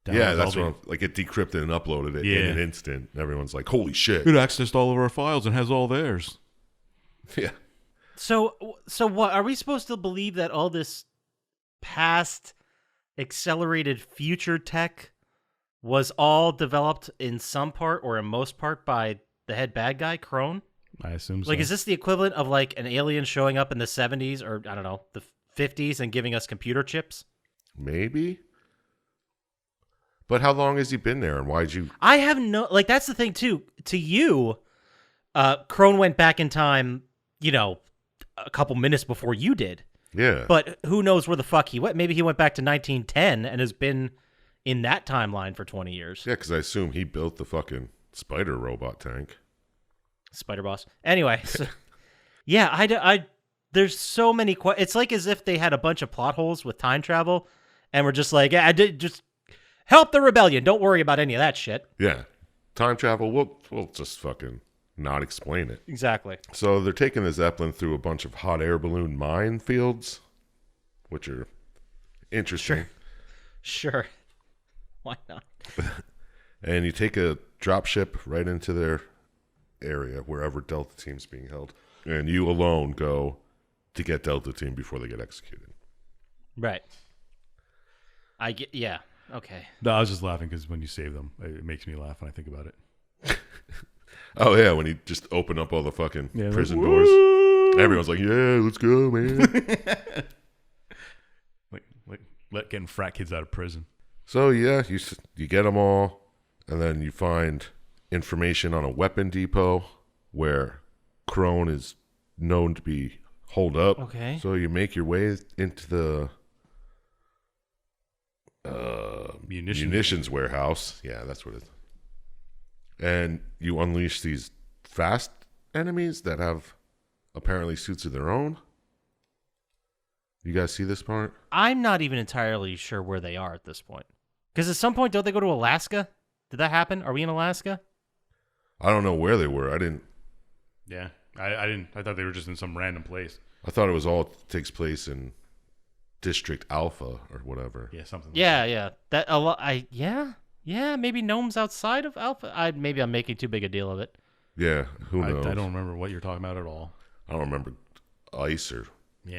Yeah, that's what like it decrypted and uploaded it in an instant. And everyone's like, "Holy shit!" It accessed all of our files and has all theirs. Yeah. So what are we supposed to believe that all this past accelerated future tech was all developed in some part or in most part by the head bad guy, Crone? I assume so. Like, is this the equivalent of like an alien showing up in the 70s or I don't know, the 50s and giving us computer chips? Maybe. But how long has he been there, and why'd you? I have no, like, that's the thing too. To you, Crone went back in time, you know, a couple minutes before you did. Yeah. But who knows where the fuck he went? Maybe he went back to 1910 and has been in that timeline for 20 years. Yeah, because I assume he built the fucking spider robot tank. Spider Boss. Anyway, so, yeah, I there's so many. It's like as if they had a bunch of plot holes with time travel, and we're just like, yeah, I did just help the rebellion. Don't worry about any of that shit. Yeah. Time travel. We'll just fucking not explain it. Exactly. So they're taking the Zeppelin through a bunch of hot air balloon minefields, which are interesting. Sure. Why not? And you take a drop ship right into their area, wherever Delta Team's being held. And you alone go to get Delta Team before they get executed. Right. I get, yeah. Okay. No, I was just laughing because when you save them, it makes me laugh when I think about it. Oh, yeah, when you just open up all the fucking prison like, doors. woo! Everyone's like, yeah, let's go, man. like getting frat kids out of prison. So, yeah, you get them all, and then you find information on a weapon depot where Crone is known to be holed up. Okay. So you make your way into the munitions warehouse. Yeah, that's what it is. And you unleash these fast enemies that have apparently suits of their own. You guys see this part? I'm not even entirely sure where they are at this point. Because at some point, don't they go to Alaska? Did that happen? Are we in Alaska? I don't know where they were. I didn't. Yeah, I didn't. I thought they were just in some random place. I thought it was all takes place in District Alpha or whatever. Yeah, something. Yeah. That a lot. Yeah. Maybe Gnome's outside of Alpha. Maybe I'm making too big a deal of it. Yeah, who knows? I don't remember what you're talking about at all. I don't remember ice or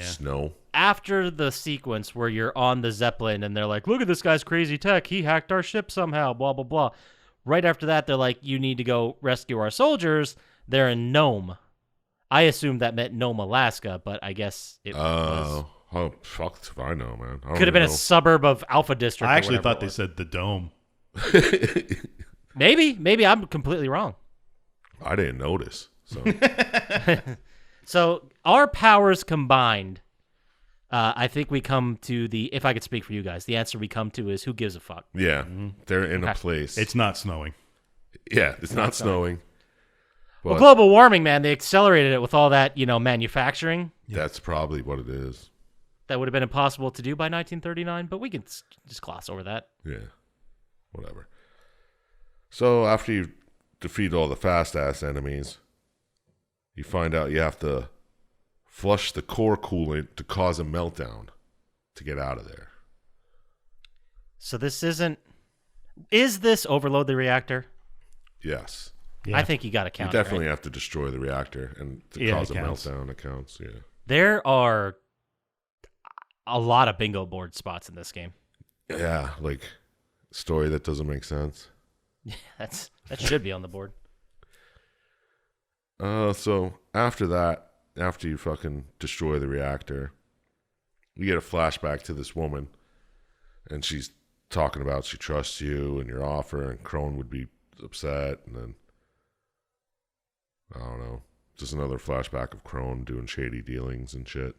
snow. After the sequence where you're on the Zeppelin and they're like, look at this guy's crazy tech. He hacked our ship somehow, blah, blah, blah. Right after that, they're like, you need to go rescue our soldiers. They're in Nome. I assumed that meant Nome, Alaska, but I guess it was. Oh, fuck if I know, man. Could have been a suburb of Alpha District. I actually thought they said the Dome. Maybe I'm completely wrong. I didn't notice. So, So our powers combined, I think we come to if I could speak for you guys, the answer we come to is who gives a fuck? yeah, they're in a place. It's not snowing. Yeah, it's not snowing. Well, global warming, man, they accelerated it with all that, manufacturing. That's probably what it is. That would have been impossible to do by 1939, but we can just gloss over that. Yeah, whatever. So after you defeat all the fast-ass enemies, you find out you have to flush the core coolant to cause a meltdown to get out of there. So this is this overload the reactor? Yes. Yeah. I think you got to count You definitely it, right? have to destroy the reactor and to Yeah, cause it a counts. meltdown. It counts, yeah. There are a lot of bingo board spots in this game. Yeah, like story that doesn't make sense. That should be on the board. So after that, after you fucking destroy the reactor, you get a flashback to this woman, and she's talking about she trusts you and your offer, and Crone would be upset, and then I don't know, just another flashback of Crone doing shady dealings and shit,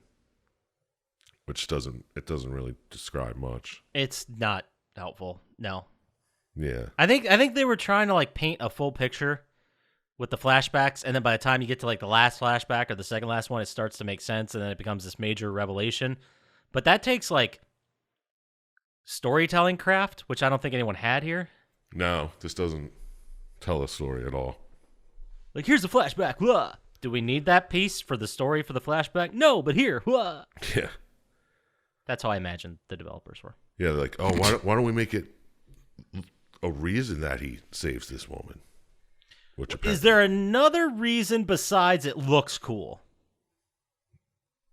which doesn't really describe much. It's not helpful. No. Yeah. I think they were trying to like paint a full picture with the flashbacks, and then by the time you get to like the last flashback or the second last one, it starts to make sense, and then it becomes this major revelation. But that takes like storytelling craft, which I don't think anyone had here. No, this doesn't tell a story at all. Like, here's the flashback. Wah. Do we need that piece for the story for the flashback? No, but here. Wah. Yeah. That's how I imagined the developers were. Yeah, they're like, oh, why don't we make it a reason that he saves this woman? Which Is there another reason besides it looks cool?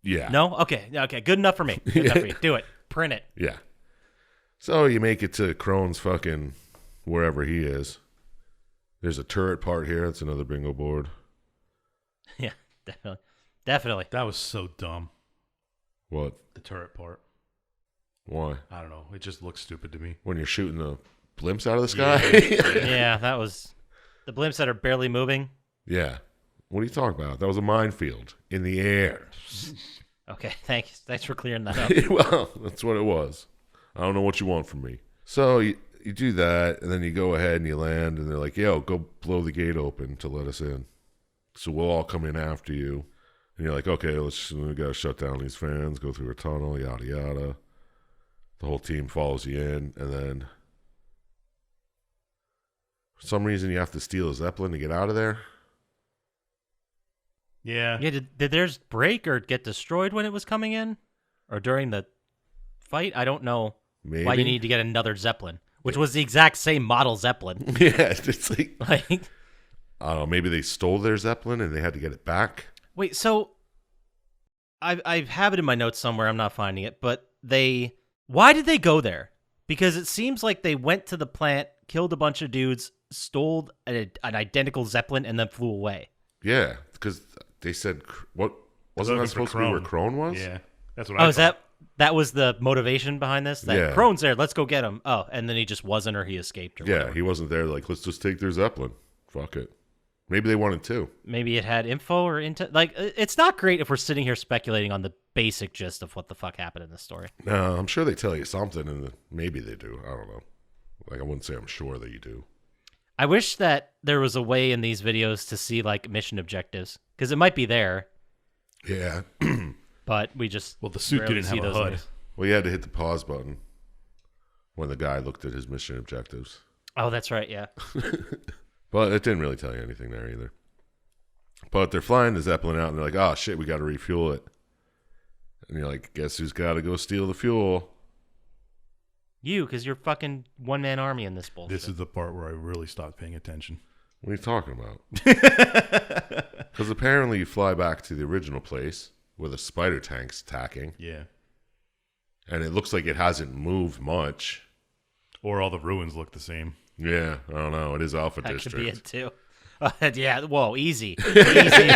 Yeah. No? Okay. Good enough for me. Good enough for you. Do it. Print it. Yeah. So you make it to Crone's fucking wherever he is. There's a turret part here. That's another bingo board. Yeah, definitely. That was so dumb. What? The turret part. Why? I don't know. It just looks stupid to me. When you're shooting the blimps out of the sky? Yeah, that was the blimps that are barely moving. Yeah. What are you talking about? That was a minefield in the air. Okay, thanks for clearing that up. Well, that's what it was. I don't know what you want from me. So you do that, and then you go ahead and you land, and they're like, yo, go blow the gate open to let us in. So we'll all come in after you. And you're like, okay, we got to shut down these fans, go through a tunnel, yada, yada. The whole team follows you in, and then for some reason you have to steal a Zeppelin to get out of there. Yeah. Yeah, did theirs break or get destroyed when it was coming in? Or during the fight? I don't know Maybe. why you need to get another Zeppelin, which was the exact same model Zeppelin. Yeah, it's like, Like, I don't know, maybe they stole their Zeppelin and they had to get it back. wait, so I have it in my notes somewhere. I'm not finding it, but why did they go there? Because it seems like they went to the plant, killed a bunch of dudes, stole an identical Zeppelin, and then flew away. Yeah, because they said, what wasn't that supposed to be where Crone was? Yeah. That's what I Is thought. that was the motivation behind this? That Yeah. Crone's there, let's go get him. Oh, and then he just wasn't, or he escaped, or Yeah, whatever. he wasn't there. Like, let's just take their Zeppelin. Fuck it. Maybe they wanted to. Maybe it had info or like it's not great if we're sitting here speculating on the basic gist of what the fuck happened in this story. No, I'm sure they tell you something, and maybe they do. I don't know. Like, I wouldn't say I'm sure that you do. I wish that there was a way in these videos to see like mission objectives, because it might be there, Yeah. but we just Well, the suit rarely didn't see have a those in HUD. these. Well, you had to hit the pause button when the guy looked at his mission objectives. Oh, that's right. Yeah. But it didn't really tell you anything there either. But they're flying the Zeppelin out, and they're like, oh, shit, we got to refuel it. And you're like, guess who's got to go steal the fuel? You, because you're fucking one-man army in this bullshit. This is the part where I really stopped paying attention. What are you talking about? Because apparently you fly back to the original place where the spider tank's attacking, Yeah. and it looks like it hasn't moved much. Or all the ruins look the same. Yeah, I don't know. It is Alpha That District. could be it too. Yeah, whoa, easy. Easy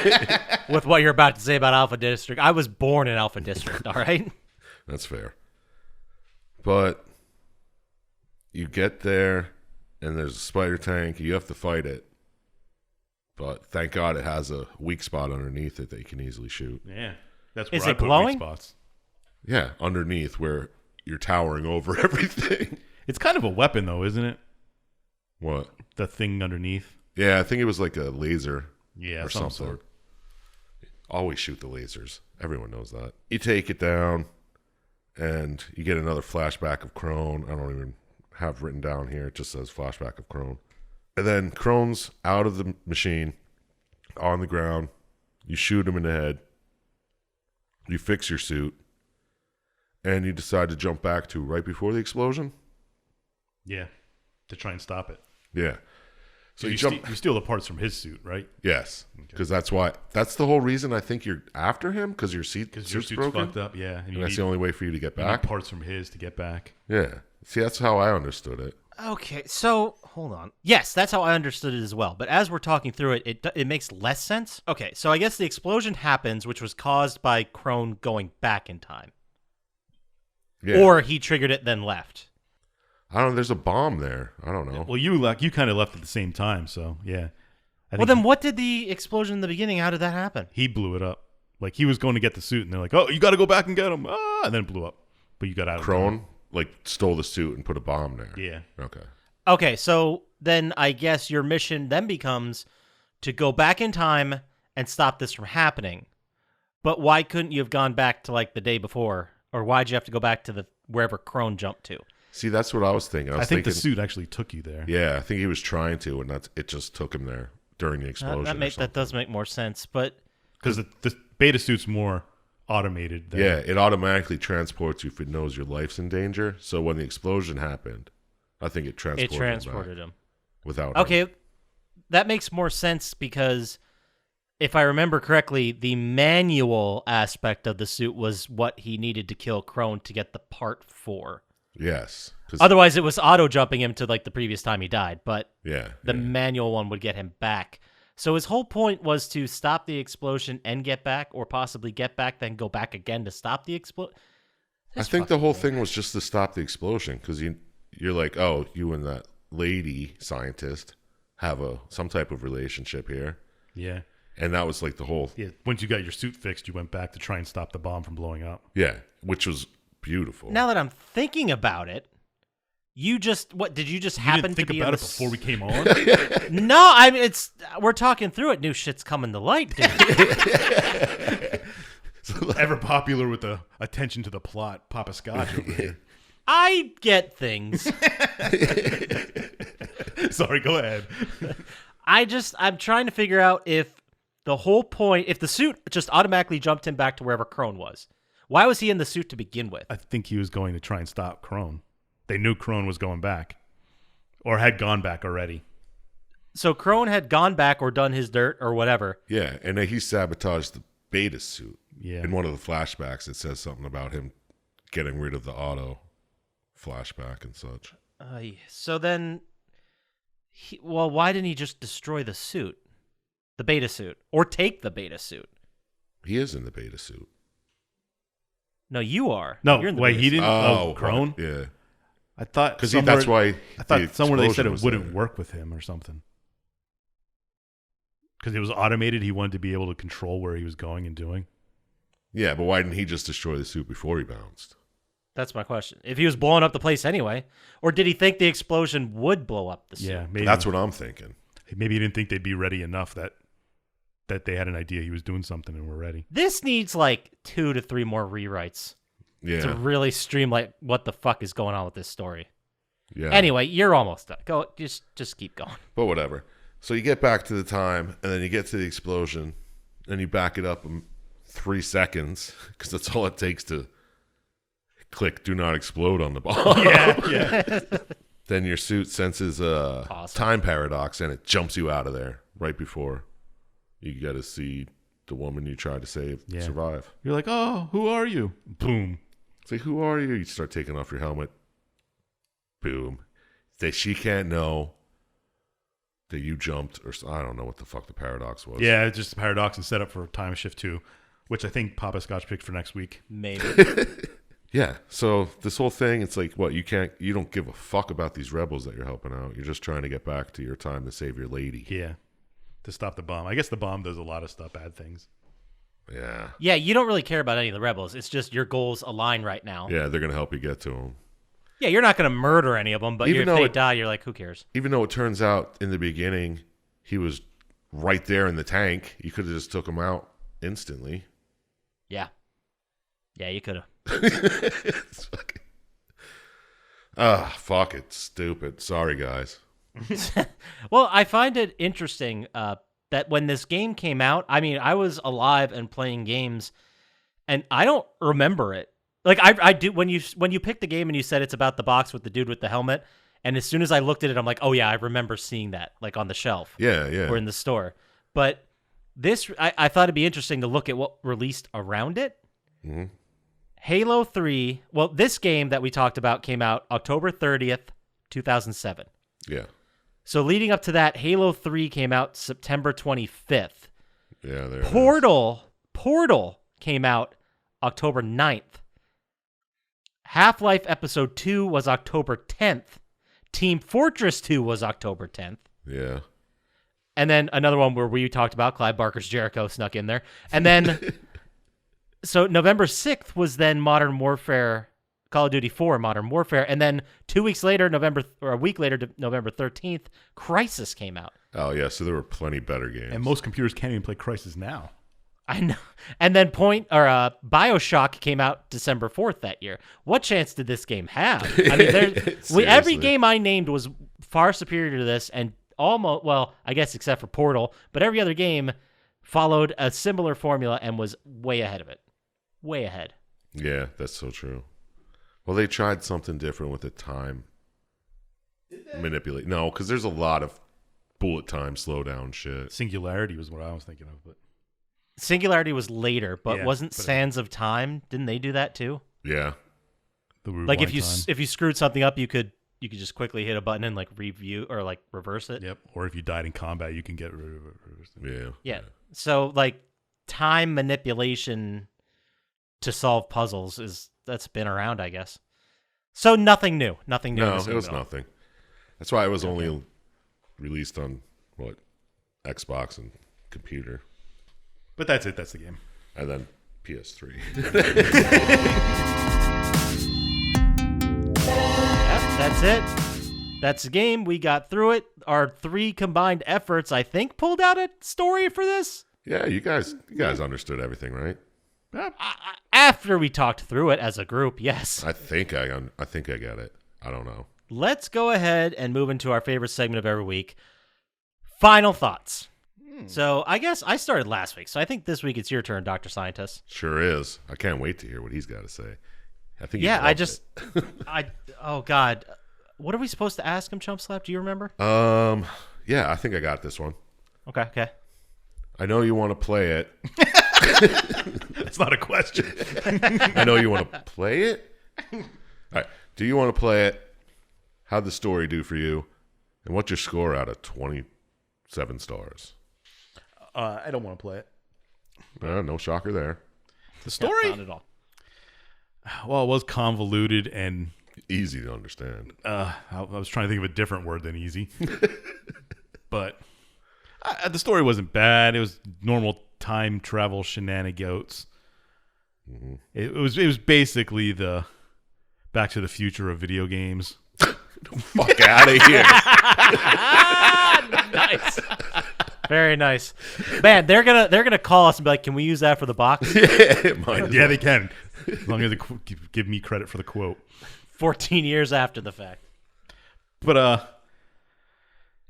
with what you're about to say about Alpha District. I was born in Alpha District, all right? That's fair. But you get there, and there's a spider tank. You have to fight it. But thank God it has a weak spot underneath it that you can easily shoot. Yeah. That's Is where I it put glowing? weak spots. Yeah, underneath where you're towering over everything. It's kind of a weapon, though, isn't it? What? The thing underneath. Yeah, I think it was like a laser Yeah, or some something. sort. Always shoot the lasers. Everyone knows that. You take it down, and you get another flashback of Crone. I don't even have written down here. It just says flashback of Crone. And then Crone's out of the machine, on the ground. You shoot him in the head. You fix your suit. And you decide to jump back to right before the explosion. Yeah. To try and stop it. Yeah. So you you, jump. you steal the parts from his suit, right? Yes. Because that's why. That's the whole reason I think you're after him. Because your Because your suit's suit's broken. fucked up, yeah. And that's the only way for you to get you need back. parts from his to get back. Yeah. See, that's how I understood it. Okay, so hold on. Yes, that's how I understood it as well. But as we're talking through it, it makes less sense. Okay, so I guess the explosion happens, which was caused by Crone going back in time. Yeah. Or he triggered it, then left. I don't know. There's a bomb there. I don't know. Well, you kind of left at the same time, so yeah. Well, then what did the explosion in the beginning? How did that happen? He blew it up. Like, he was going to get the suit, and they're like, "Oh, you got to go back and get him!" And then it blew up. But you got out of Crone stole the suit and put a bomb there. Yeah. Okay. Okay, so then I guess your mission then becomes to go back in time and stop this from happening. But why couldn't you have gone back to like the day before, or why'd you have to go back to the wherever Crone jumped to? See, that's what I was thinking. I think thinking, the suit actually took you there. Yeah, I think he was trying to, and it just took him there during the explosion. That does make more sense, but because the beta suit's more automated. Yeah, it automatically transports you if it knows your life's in danger. So when the explosion happened, I think it transported him. Without Okay, him. that makes more sense because if I remember correctly, the manual aspect of the suit was what he needed to kill Crone to get the part for. Yes. Otherwise, it was auto-jumping him to like the previous time he died, but the yeah. manual one would get him back. So his whole point was to stop the explosion and get back, or possibly get back, then go back again to stop the explosion. I think the whole thing was just to stop the explosion because you're like, oh, you and that lady Syintist have some type of relationship here. Yeah. And that was like the whole... Yeah. Once you got your suit fixed, you went back to try and stop the bomb from blowing up. Yeah, which was beautiful. Now that I'm thinking about it, did you just happen to think about it before we came on? No, I mean, we're talking through it. New shit's coming to light, dude. Ever popular with the attention to the plot, Poppascotch over here. I get things. Sorry, go ahead. I'm trying to figure out if the whole point, if the suit just automatically jumped him back to wherever Crone was. Why was he in the suit to begin with? I think he was going to try and stop Crone. They knew Crone was going back, or had gone back already. So Crone had gone back or done his dirt or whatever. Yeah, and then he sabotaged the beta suit. Yeah. In one of the flashbacks, it says something about him getting rid of the auto flashback and such. So then, why didn't he just destroy the suit? The beta suit. Or take the beta suit? He is in the beta suit. No, you are. No, You're in the wait, beta he suit. didn't? Crone? Yeah. I thought because that's why. I thought somewhere they said it wouldn't there. work with him or something. Because it was automated, he wanted to be able to control where he was going and doing. Yeah, but why didn't he just destroy the suit before he bounced? That's my question. If he was blowing up the place anyway, or did he think the explosion would blow up the suit? Yeah, maybe. That's what I'm thinking. Maybe he didn't think they'd be ready enough that they had an idea he was doing something and were ready. This needs like 2 to 3 more rewrites. Yeah. To really streamline what the fuck is going on with this story. Yeah. Anyway, you're almost done. Go, just keep going. But whatever. So you get back to the time, and then you get to the explosion, and you back it up in 3 seconds, because that's all it takes to click "Do not explode" on the bomb. Yeah. Then your suit senses a time paradox, and it jumps you out of there right before you get to see the woman you tried to save survive. You're like, oh, who are you? Boom. It's like, who are you? You start taking off your helmet. Boom. That she can't know that you jumped, or I don't know what the fuck the paradox was. Yeah, it's just a paradox and set up for TimeShift 2, which I think Poppascotch picked for next week. Maybe. Yeah. So this whole thing, it's like, what, you don't give a fuck about these rebels that you're helping out. You're just trying to get back to your time to save your lady. Yeah. To stop the bomb. I guess the bomb does a lot of stuff, bad things. Yeah. Yeah, you don't really care about any of the rebels. It's just your goals align right now. Yeah, they're going to help you get to them. Yeah, you're not going to murder any of them, but if they die, you're like, who cares? Even though it turns out in the beginning he was right there in the tank, you could have just took him out instantly. Yeah. Yeah, you could have. Fuck it. Stupid. Sorry, guys. Well, I find it interesting that when this game came out, I mean, I was alive and playing games, and I don't remember it. Like I do when you picked the game and you said it's about the box with the dude with the helmet, and as soon as I looked at it, I'm like, oh yeah, I remember seeing that like on the shelf, yeah, or in the store. But this, I thought it'd be interesting to look at what released around it. Mm-hmm. Halo 3. Well, this game that we talked about came out October 30th, 2007. Yeah. So leading up to that, Halo 3 came out September 25th. Yeah, there Portal came out October 9th. Half-Life Episode 2 was October 10th. Team Fortress 2 was October 10th. Yeah. And then another one where we talked about Clive Barker's Jericho snuck in there. And then, so November 6th was then Modern Warfare, Call of Duty 4 Modern Warfare. And then 2 weeks later, a week later, November 13th, Crysis came out. Oh, yeah, so there were plenty better games. And most computers can't even play Crysis now. I know. And then BioShock came out December 4th that year. What chance did this game have? I mean, every game I named was far superior to this, and almost, well, I guess except for Portal, but every other game followed a similar formula and was way ahead of it. Way ahead. Yeah, that's so true. Well, they tried something different with the time manipulate. No, because there's a lot of bullet time slowdown shit. Singularity was what I was thinking of, but Singularity was later, but Yeah, wasn't but Sands of Time? Didn't they do that too? Yeah. the Like if rewind you screwed something up, you could just quickly hit a button and like review or like reverse it. Yep. Or if you died in combat, you can get rid of it. Yeah. Yeah. So like time manipulation to solve puzzles that's been around, I guess. So nothing new. Nothing new. in No, this it was game at all. nothing. That's why it was only released on Xbox and computer, But that's it. That's the game. and then PS3. Yep, that's it. That's the game. We got through it. Our 3 combined efforts, I think, pulled out a story for this. Yeah, you guys understood everything, right? After we talked through it as a group, yes. I think I get it. I don't know. Let's go ahead and move into our favorite segment of every week. Final thoughts. So I guess I started last week, so I think this week it's your turn, Dr. Scientist. Sure is. I can't wait to hear what he's got to say. I think. Yeah, he loved oh God. What are we supposed to ask him, Chump Slap? Do you remember? it. Yeah, I think I got this one. Okay. I know you want to play it. That's not a question. I know you want to play it. All right. Do you want to play it? How'd the story do for you? And what's your score out of 27 stars? I don't want to play it. No shocker there. The story? Not at all. Well, it was convoluted and Easy to understand. I was trying to think of a different word than easy. But the story wasn't bad. It was normal time travel shenanigans. Mm-hmm. It was basically the Back to the Future of video games. Fuck out of here. Nice. Very nice. Man, they're gonna call us and be like, "Can we use that for the box?" Yeah, they can. As long as they give me credit for the quote. 14 years after the fact. But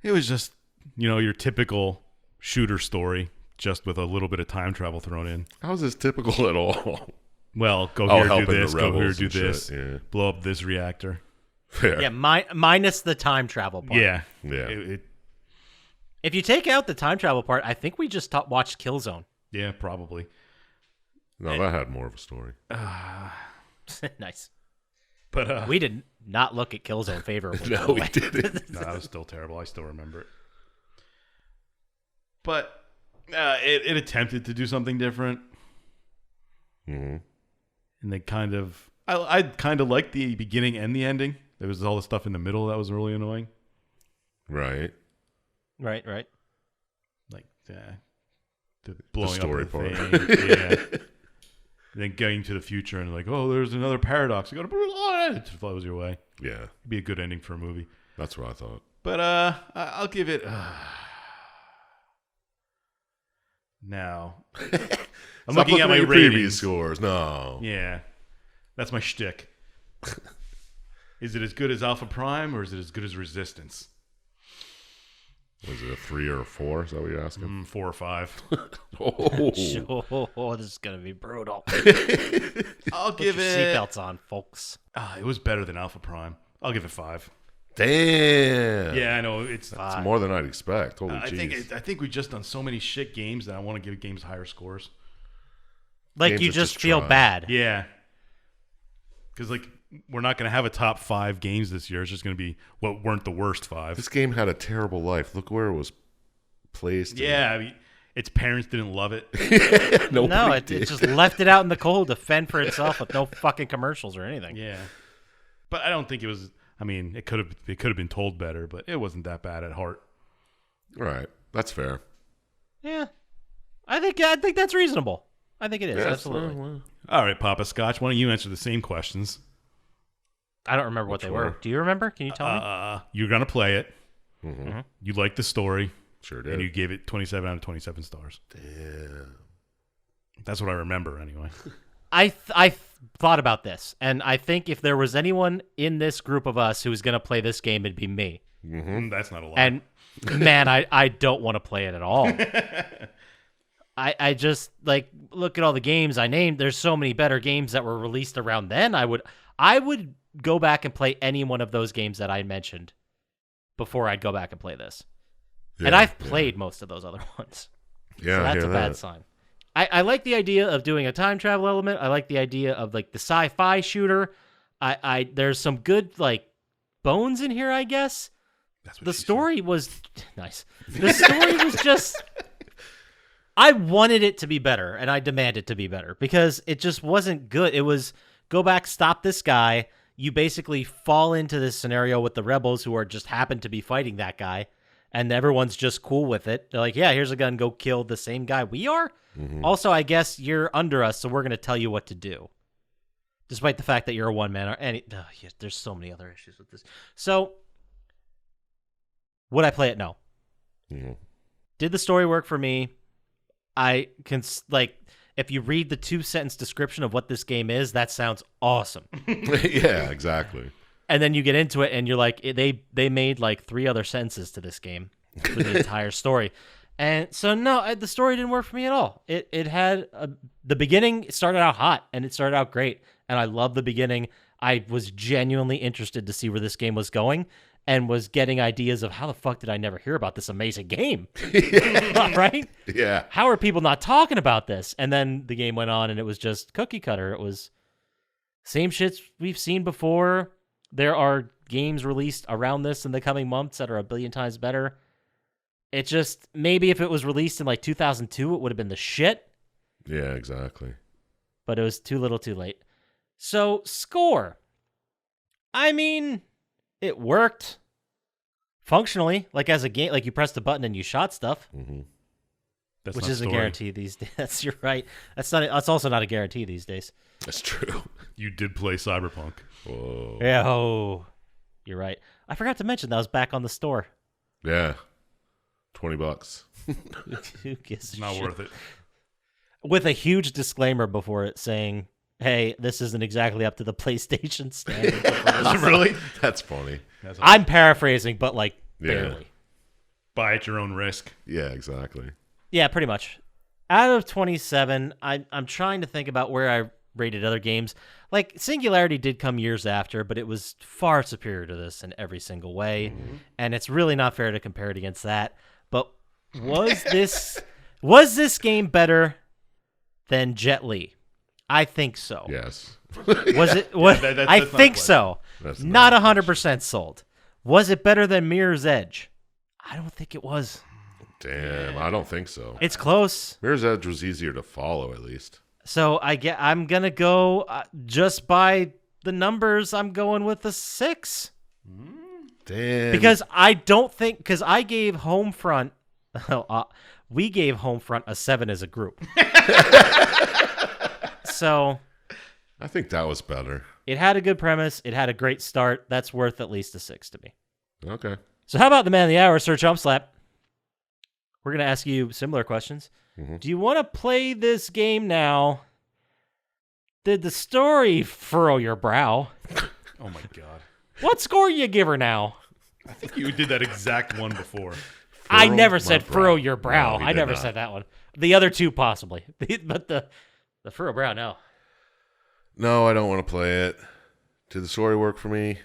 it was just, your typical shooter story, just with a little bit of time travel thrown in. How's this typical at all? Well, go Oh, here, do helping the this, go here, rebels do and shit, this, yeah. blow up this reactor. Fair. Yeah, minus the time travel part. Yeah. Yeah. If you take out the time travel part, I think we just watched Killzone. Yeah, probably. No, that had more of a story. Nice. But We did not look at Killzone favorably. No, we didn't. no, that was still terrible. I still remember it. But it attempted to do something different. Mm-hmm. And they kind of... I kind of liked the beginning and the ending. There was all the stuff in the middle that was really annoying. Right. Right. Like, the blowing story up the part. thing. Yeah. And then going to the future and like, oh, there's another paradox. You got to... It just flows your way. Yeah. It'd be a good ending for a movie. That's what I thought. But I'll give it... now... I'm Stop looking at my your previous ratings. scores. No. Yeah. That's my shtick. Is it as good as Alpha Prime or is it as good as Resistance? Was it a 3 or a 4? Is that what you're asking? 4 or 5. Oh. Oh, this is gonna be brutal. I'll Put give your it... seatbelts on, folks. It was better than Alpha Prime. I'll give it 5. Damn. Yeah, I know. It's It's more than I'd expect. Holy I jeez. think we've just done so many shit games that I want to give games higher scores. Like Games you that just just feel try. bad. Yeah. Because, like, we're not going to have a top 5 games this year. It's just going to be what weren't the worst 5. This game had a terrible life. Look where it was placed. Yeah, I mean, its parents didn't love it. No, it just left it out in the cold to fend for itself with no fucking commercials or anything. Yeah, but I don't think it was. I mean, it could have been told better, but it wasn't that bad at heart. All right, that's fair. Yeah, I think that's reasonable. I think it is, absolutely. Well, All right, Poppascotch, why don't you answer the same questions? I don't remember what they were. Do you remember? Can you tell me? You're gonna play it. Mm-hmm. You liked the story. Sure did. And you gave it 27 out of 27 stars. Damn. That's what I remember, anyway. I thought about this, and I think if there was anyone in this group of us who was going to play this game, it'd be me. Mm-hmm. That's not a lie. And, man, I don't want to play it at all. I just, like, look at all the games I named. There's so many better games that were released around then. I would go back and play any one of those games that I mentioned before I'd go back and play this. Yeah, and I've played most of those other ones. Yeah, so that's a bad that. sign. I like the idea of doing a time travel element. I like the idea of like the sci-fi shooter. There's some good like bones in here, I guess. That's what The she story was nice. The story was just I wanted it to be better and I demand it to be better because it just wasn't good. It was go back, stop this guy. You basically fall into this scenario with the rebels who are just happen to be fighting that guy. And everyone's just cool with it. They're like, yeah, here's a gun. Go kill the same guy we are. Mm-hmm. Also, I guess you're under us, so we're going to tell you what to do. Despite the fact that you're a one-man. There's so many other issues with this. So, would I play it? No. Mm-hmm. Did the story work for me? I can, like, if you read the 2-sentence description of what this game is, that sounds awesome. Yeah, exactly. And then you get into it, and you're like, they made like 3 other sentences to this game for the entire story. And so, no, the story didn't work for me at all. It had the beginning started out hot, and it started out great. And I loved the beginning. I was genuinely interested to see where this game was going and was getting ideas of how the fuck did I never hear about this amazing game? Right? Yeah. How are people not talking about this? And then the game went on, and it was just cookie cutter. It was same shit we've seen before. There are games released around this in the coming months that are a billion times better. It just, maybe if it was released in like 2002, it would have been the shit. Yeah, exactly. But it was too little too late. So, score. I mean, it worked. Functionally, like as a game, like you pressed a button and you shot stuff. Mm-hmm. Which is a guarantee these days. You're right. That's also not a guarantee these days. That's true. You did play Cyberpunk. Whoa. Yeah, you're right. I forgot to mention that was back on the store. Yeah. $20. Who gives a Not shit? worth it. With a huge disclaimer before it saying, hey, this isn't exactly up to the PlayStation standard. Really? That's funny. I'm paraphrasing, but like barely. Buy at your own risk. Yeah, exactly. Yeah, pretty much. Out of 27, I'm trying to think about where I rated other games. Like, Singularity did come years after, but it was far superior to this in every single way. Mm-hmm. And it's really not fair to compare it against that. But was this game better than Jet Li? I think so. Yes. Was it? I think so. That's not 100% sold. Was it better than Mirror's Edge? I don't think it was. Damn, I don't think so. It's close. Mirror's Edge was easier to follow, at least. So I'm gonna go just by the numbers. I'm going with a 6. Damn. Because I gave Homefront. We gave Homefront a 7 as a group. So I think that was better. it had a good premise. It had a great start. That's worth at least a 6 to me. Okay. So how about the man of the hour, Sir Chump Slap? We're gonna ask you similar questions. Mm-hmm. Do you want to play this game now? Did the story furrow your brow? Oh my god. What score you give her now? I think you did that exact one before. I never my said brow. furrow your brow. No, he I did never not. said that one. The other two possibly, but the furrow brow, no. No, I don't want to play it. Did the story work for me?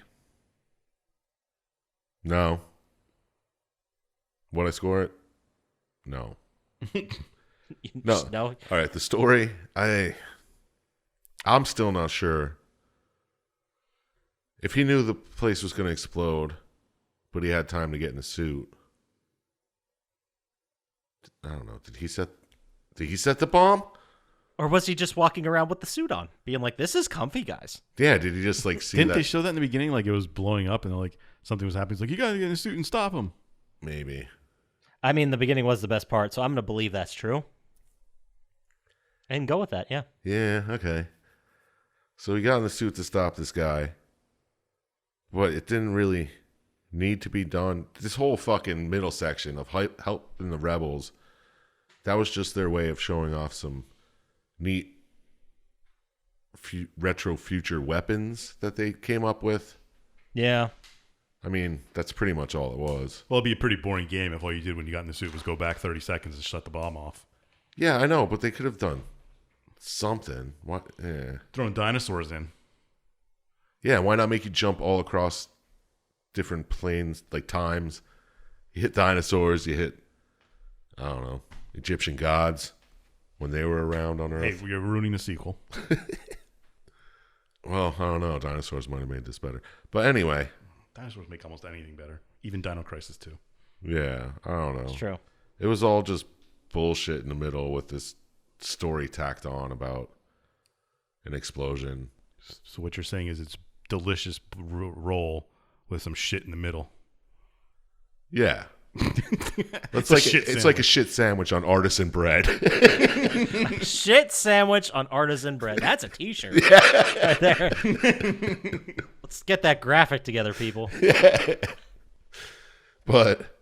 No. Would I score it? No. No. No. All right, the story, I'm still not sure If he knew the place was going to explode, but he had time to get in a suit, I don't know. Did he set the bomb? Or was he just walking around with the suit on, being like, "This is comfy, guys"? Yeah. Did he just like see Didn't that? they show that in the beginning? Like it was blowing up and like something was happening. It's like, you gotta get in a suit and stop him. Maybe. I mean, the beginning was the best part, so I'm going to believe that's true. And go with that, yeah. Yeah. Okay. So he got in the suit to stop this guy, but it didn't really need to be done. This whole fucking middle section of helping the rebels, that was just their way of showing off some neat retro future weapons that they came up with. Yeah. I mean, that's pretty much all it was. Well, it'd be a pretty boring game if all you did when you got in the suit was go back 30 seconds and shut the bomb off. Yeah, I know, but they could have done something. What? Yeah. Throwing dinosaurs in. Yeah, why not make you jump all across different planes, like times? You hit dinosaurs, you hit, I don't know, Egyptian gods when they were around on Earth. Hey, you're ruining the sequel. Well, I don't know. Dinosaurs might have made this better. But anyway. Dinosaurs make almost anything better. Even Dino Crisis 2. Yeah, I don't know. It's true. It was all just bullshit in the middle with this story tacked on about an explosion. So what you're saying is it's delicious roll with some shit in the middle. Yeah. It's like a shit sandwich on artisan bread. Shit sandwich on artisan bread. That's a t-shirt. Yeah. Right there. Let's get that graphic together, people. Yeah. But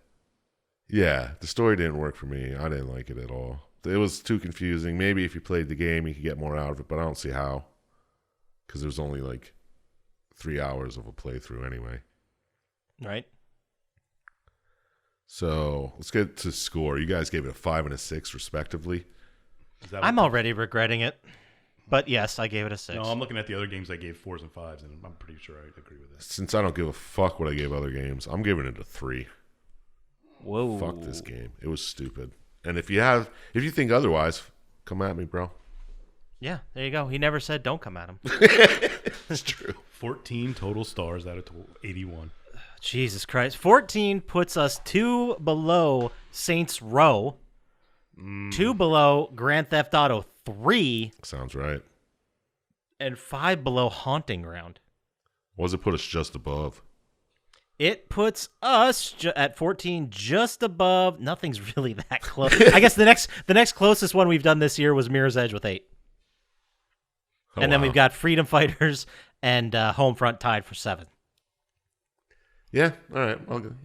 yeah, the story didn't work for me. I didn't like it at all. It was too confusing. Maybe if you played the game, you could get more out of it, but I don't see how. Because there's only like 3 hours of a playthrough anyway. Right. So let's get to score. You guys gave it a 5 and a 6, respectively. I'm already regretting it. But yes, I gave it a 6. No, I'm looking at the other games I gave 4s and 5s, and I'm pretty sure I agree with this. Since I don't give a fuck what I gave other games, I'm giving it a 3. Whoa. Fuck this game. It was stupid. And if you think otherwise, come at me, bro. Yeah, there you go. He never said don't come at him. It's true. 14 total stars out of 81. Jesus Christ. 14 puts us 2 below Saints Row, 2 below Grand Theft Auto 3, Sounds right. and 5 below Haunting Ground. What does it put us just above? It puts us at 14 just above. Nothing's really that close. I guess the next closest one we've done this year was Mirror's Edge with 8. Oh, And then wow. we've got Freedom Fighters and Homefront tied for 7. Yeah, all right.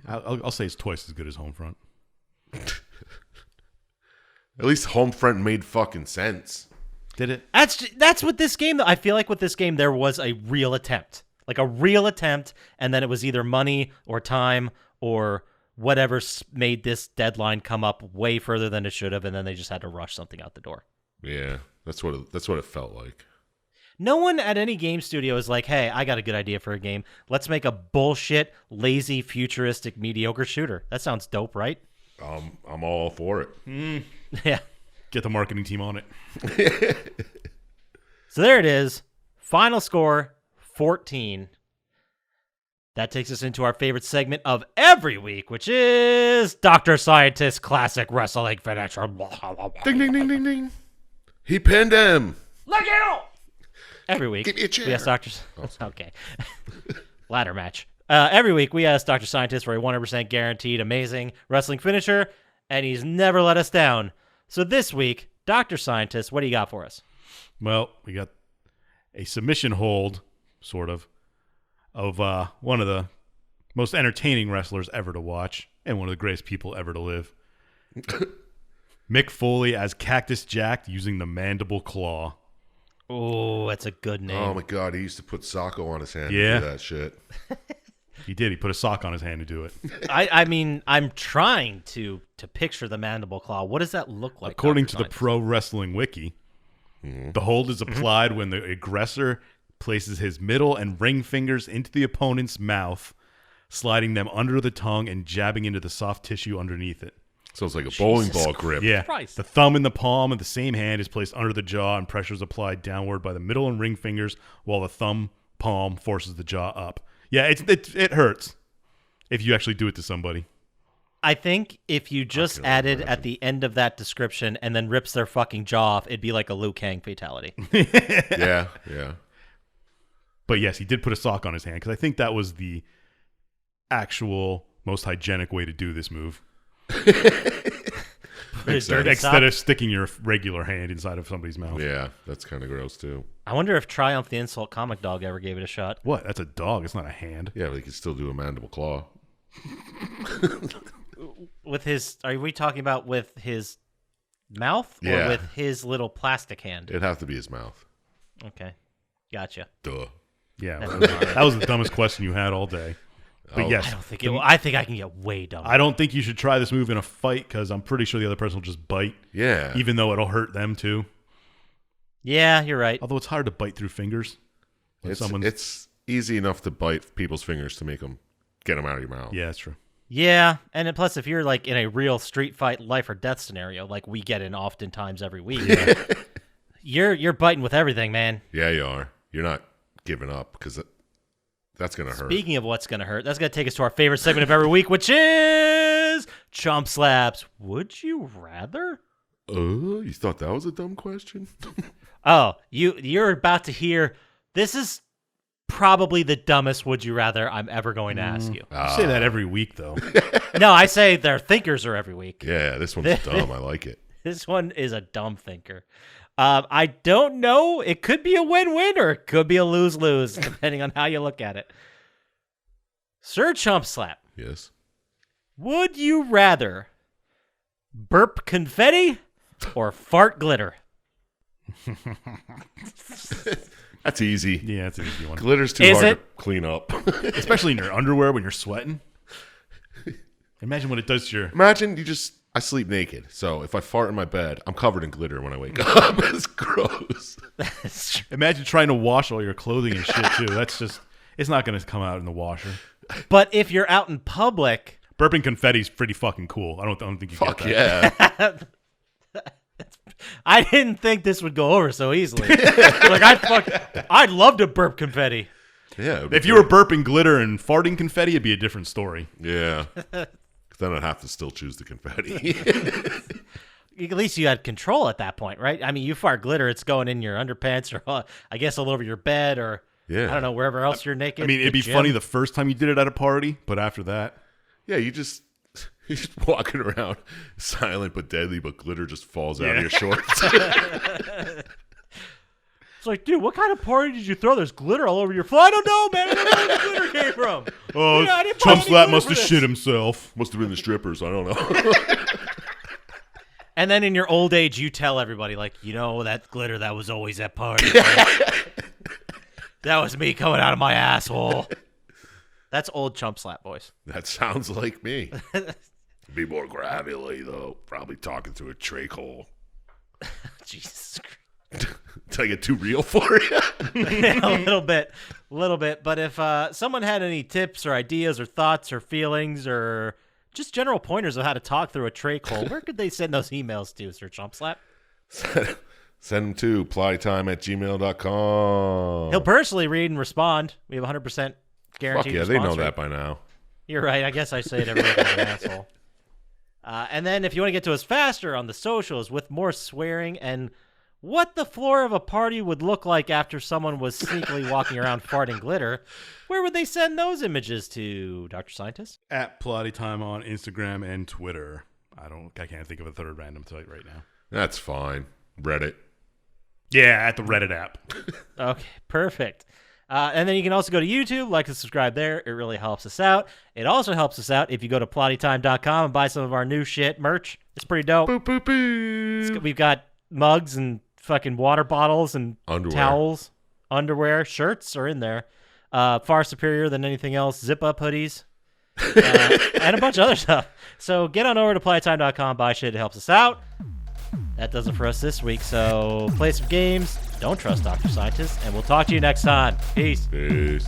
I'll say it's twice as good as Homefront. At least Homefront made fucking sense. Did it? That's what this game. I feel like with this game there was a real attempt, and then it was either money or time or whatever made this deadline come up way further than it should have, and then they just had to rush something out the door. Yeah, that's what it felt like. No one at any game studio is like, "Hey, I got a good idea for a game. Let's make a bullshit, lazy, futuristic, mediocre shooter." That sounds dope, right? I'm all for it. Yeah. Get the marketing team on it. So there it is. Final score, 14. That takes us into our favorite segment of every week, which is Dr. Syintist Classic Wrestling Finisher. Ding, ding, ding, ding, ding. He pinned him. Look at him! Every week, Give me a chair. we ask doctors. Okay. Ladder match. Every week, we ask Dr. Syintist for a 100% guaranteed amazing wrestling finisher, and he's never let us down. So this week, Dr. Syintist, what do you got for us? Well, we got a submission hold, sort of one of the most entertaining wrestlers ever to watch and one of the greatest people ever to live. Mick Foley as Cactus Jack using the mandible claw. Oh, that's a good name. Oh my god, he used to put Socko on his hand Yeah. to do that shit. He did. He put a sock on his hand to do it. I mean, I'm trying to picture the mandible claw. What does that look like? According Dr. to the Syintist? Pro Wrestling Wiki, the hold is applied when the aggressor places his middle and ring fingers into the opponent's mouth, sliding them under the tongue and jabbing into the soft tissue underneath it. So it's like a bowling Jesus ball grip. Yeah. Christ. The thumb in the palm of the same hand is placed under the jaw and pressure is applied downward by the middle and ring fingers while the thumb palm, forces the jaw up. Yeah, it hurts if you actually do it to somebody. I think if you just added at the end of that description and then rips their fucking jaw off, it'd be like a Liu Kang fatality. Yeah. But yes, he did put a sock on his hand because I think that was the actual most hygienic way to do this move. Instead of sticking your regular hand inside of somebody's mouth. Yeah, that's kind of gross too. I wonder if Triumph the Insult comic dog ever gave it a shot. What? That's a dog. It's not a hand. Yeah, but he can still do a mandible claw. With his, are we talking about with his mouth or with his little plastic hand? It'd have to be his mouth. Okay, gotcha. Duh. Yeah, that was the dumbest question you had all day. But yes, I don't think it will. I think I can get way dumber. I don't think you should try this move in a fight because I'm pretty sure the other person will just bite. Yeah. Even though it'll hurt them too. Yeah, you're right. Although it's hard to bite through fingers. It's easy enough to bite people's fingers to make them get them out of your mouth. Yeah, that's true. Yeah, and then plus if you're like in a real street fight life or death scenario like we get in oftentimes every week, you're biting with everything, man. Yeah, you are. You're not giving up because that's going to hurt. Speaking of what's going to hurt, that's going to take us to our favorite segment of every week, which is Chump Slaps. Would you rather? You thought that was a dumb question? Oh, you're about to hear, this is probably the dumbest would you rather I'm ever going to ask you. You say that every week, though. No, I say their thinkers are every week. Yeah, this one's dumb. I like it. This one is a dumb thinker. I don't know. It could be a win-win or it could be a lose-lose, depending on how you look at it. Sir Chump Slap. Yes. Would you rather burp confetti or fart glitter? That's easy. Yeah, that's an easy one. Glitter's too hard to clean up. Especially in your underwear when you're sweating. Imagine what it does to your... Imagine I sleep naked, so if I fart in my bed, I'm covered in glitter when I wake up. It's gross. Imagine trying to wash all your clothing and shit, too. That's just... It's not going to come out in the washer. But if you're out in public... Burping confetti's pretty fucking cool. I don't think you get that. Yeah. I didn't think this would go over so easily. I'd love to burp confetti. Yeah. If you were burping glitter and farting confetti, it'd be a different story. Yeah. Then I'd have to still choose the confetti. At least you had control at that point, right? I mean, you fart glitter, it's going in your underpants or I guess all over your bed or I don't know, wherever else you're naked. I mean, it'd be funny the first time you did it at a party, but after that... Yeah, you're just walking around silent but deadly, but glitter just falls out of your shorts. It's like, dude, what kind of party did you throw? There's glitter all over your floor. I don't know, man. I don't know where the glitter came from. Oh, Chump Slap must have shit himself. Must have been the strippers. I don't know. And then in your old age, you tell everybody, like, you know, that glitter that was always at party. That was me coming out of my asshole. That's old Chump Slap voice. That sounds like me. Be more gravelly, though. Probably talking to a trach hole. Jesus Christ. Did I get too real for you? A little bit. But if someone had any tips or ideas or thoughts or feelings or just general pointers of how to talk through a trach hole, where could they send those emails to, Sir Chump Slap? Send them to plottytime@gmail.com. He'll personally read and respond. We have 100% guaranteed. Fuck yeah, they know that by now. You're right. I guess I say it every week like an asshole. And then if you want to get to us faster on the socials with more swearing and what the floor of a party would look like after someone was sneakily walking around farting glitter, where would they send those images to, Dr. Syintist? At Plottytime on Instagram and Twitter. I can't think of a third random site right now. That's fine. Reddit. Yeah, at the Reddit app. Okay, perfect. And then you can also go to YouTube, like and subscribe there. It really helps us out. It also helps us out if you go to plottytime.com and buy some of our new shit merch. It's pretty dope. Boop, boop, boop. We've got mugs and fucking water bottles and towels, underwear, shirts are in there. Far superior than anything else. Zip-up hoodies. And a bunch of other stuff. So get on over to plottytime.com, buy shit. It helps us out. That does it for us this week. So play some games. Don't trust Dr. Syintist. And we'll talk to you next time. Peace. Peace.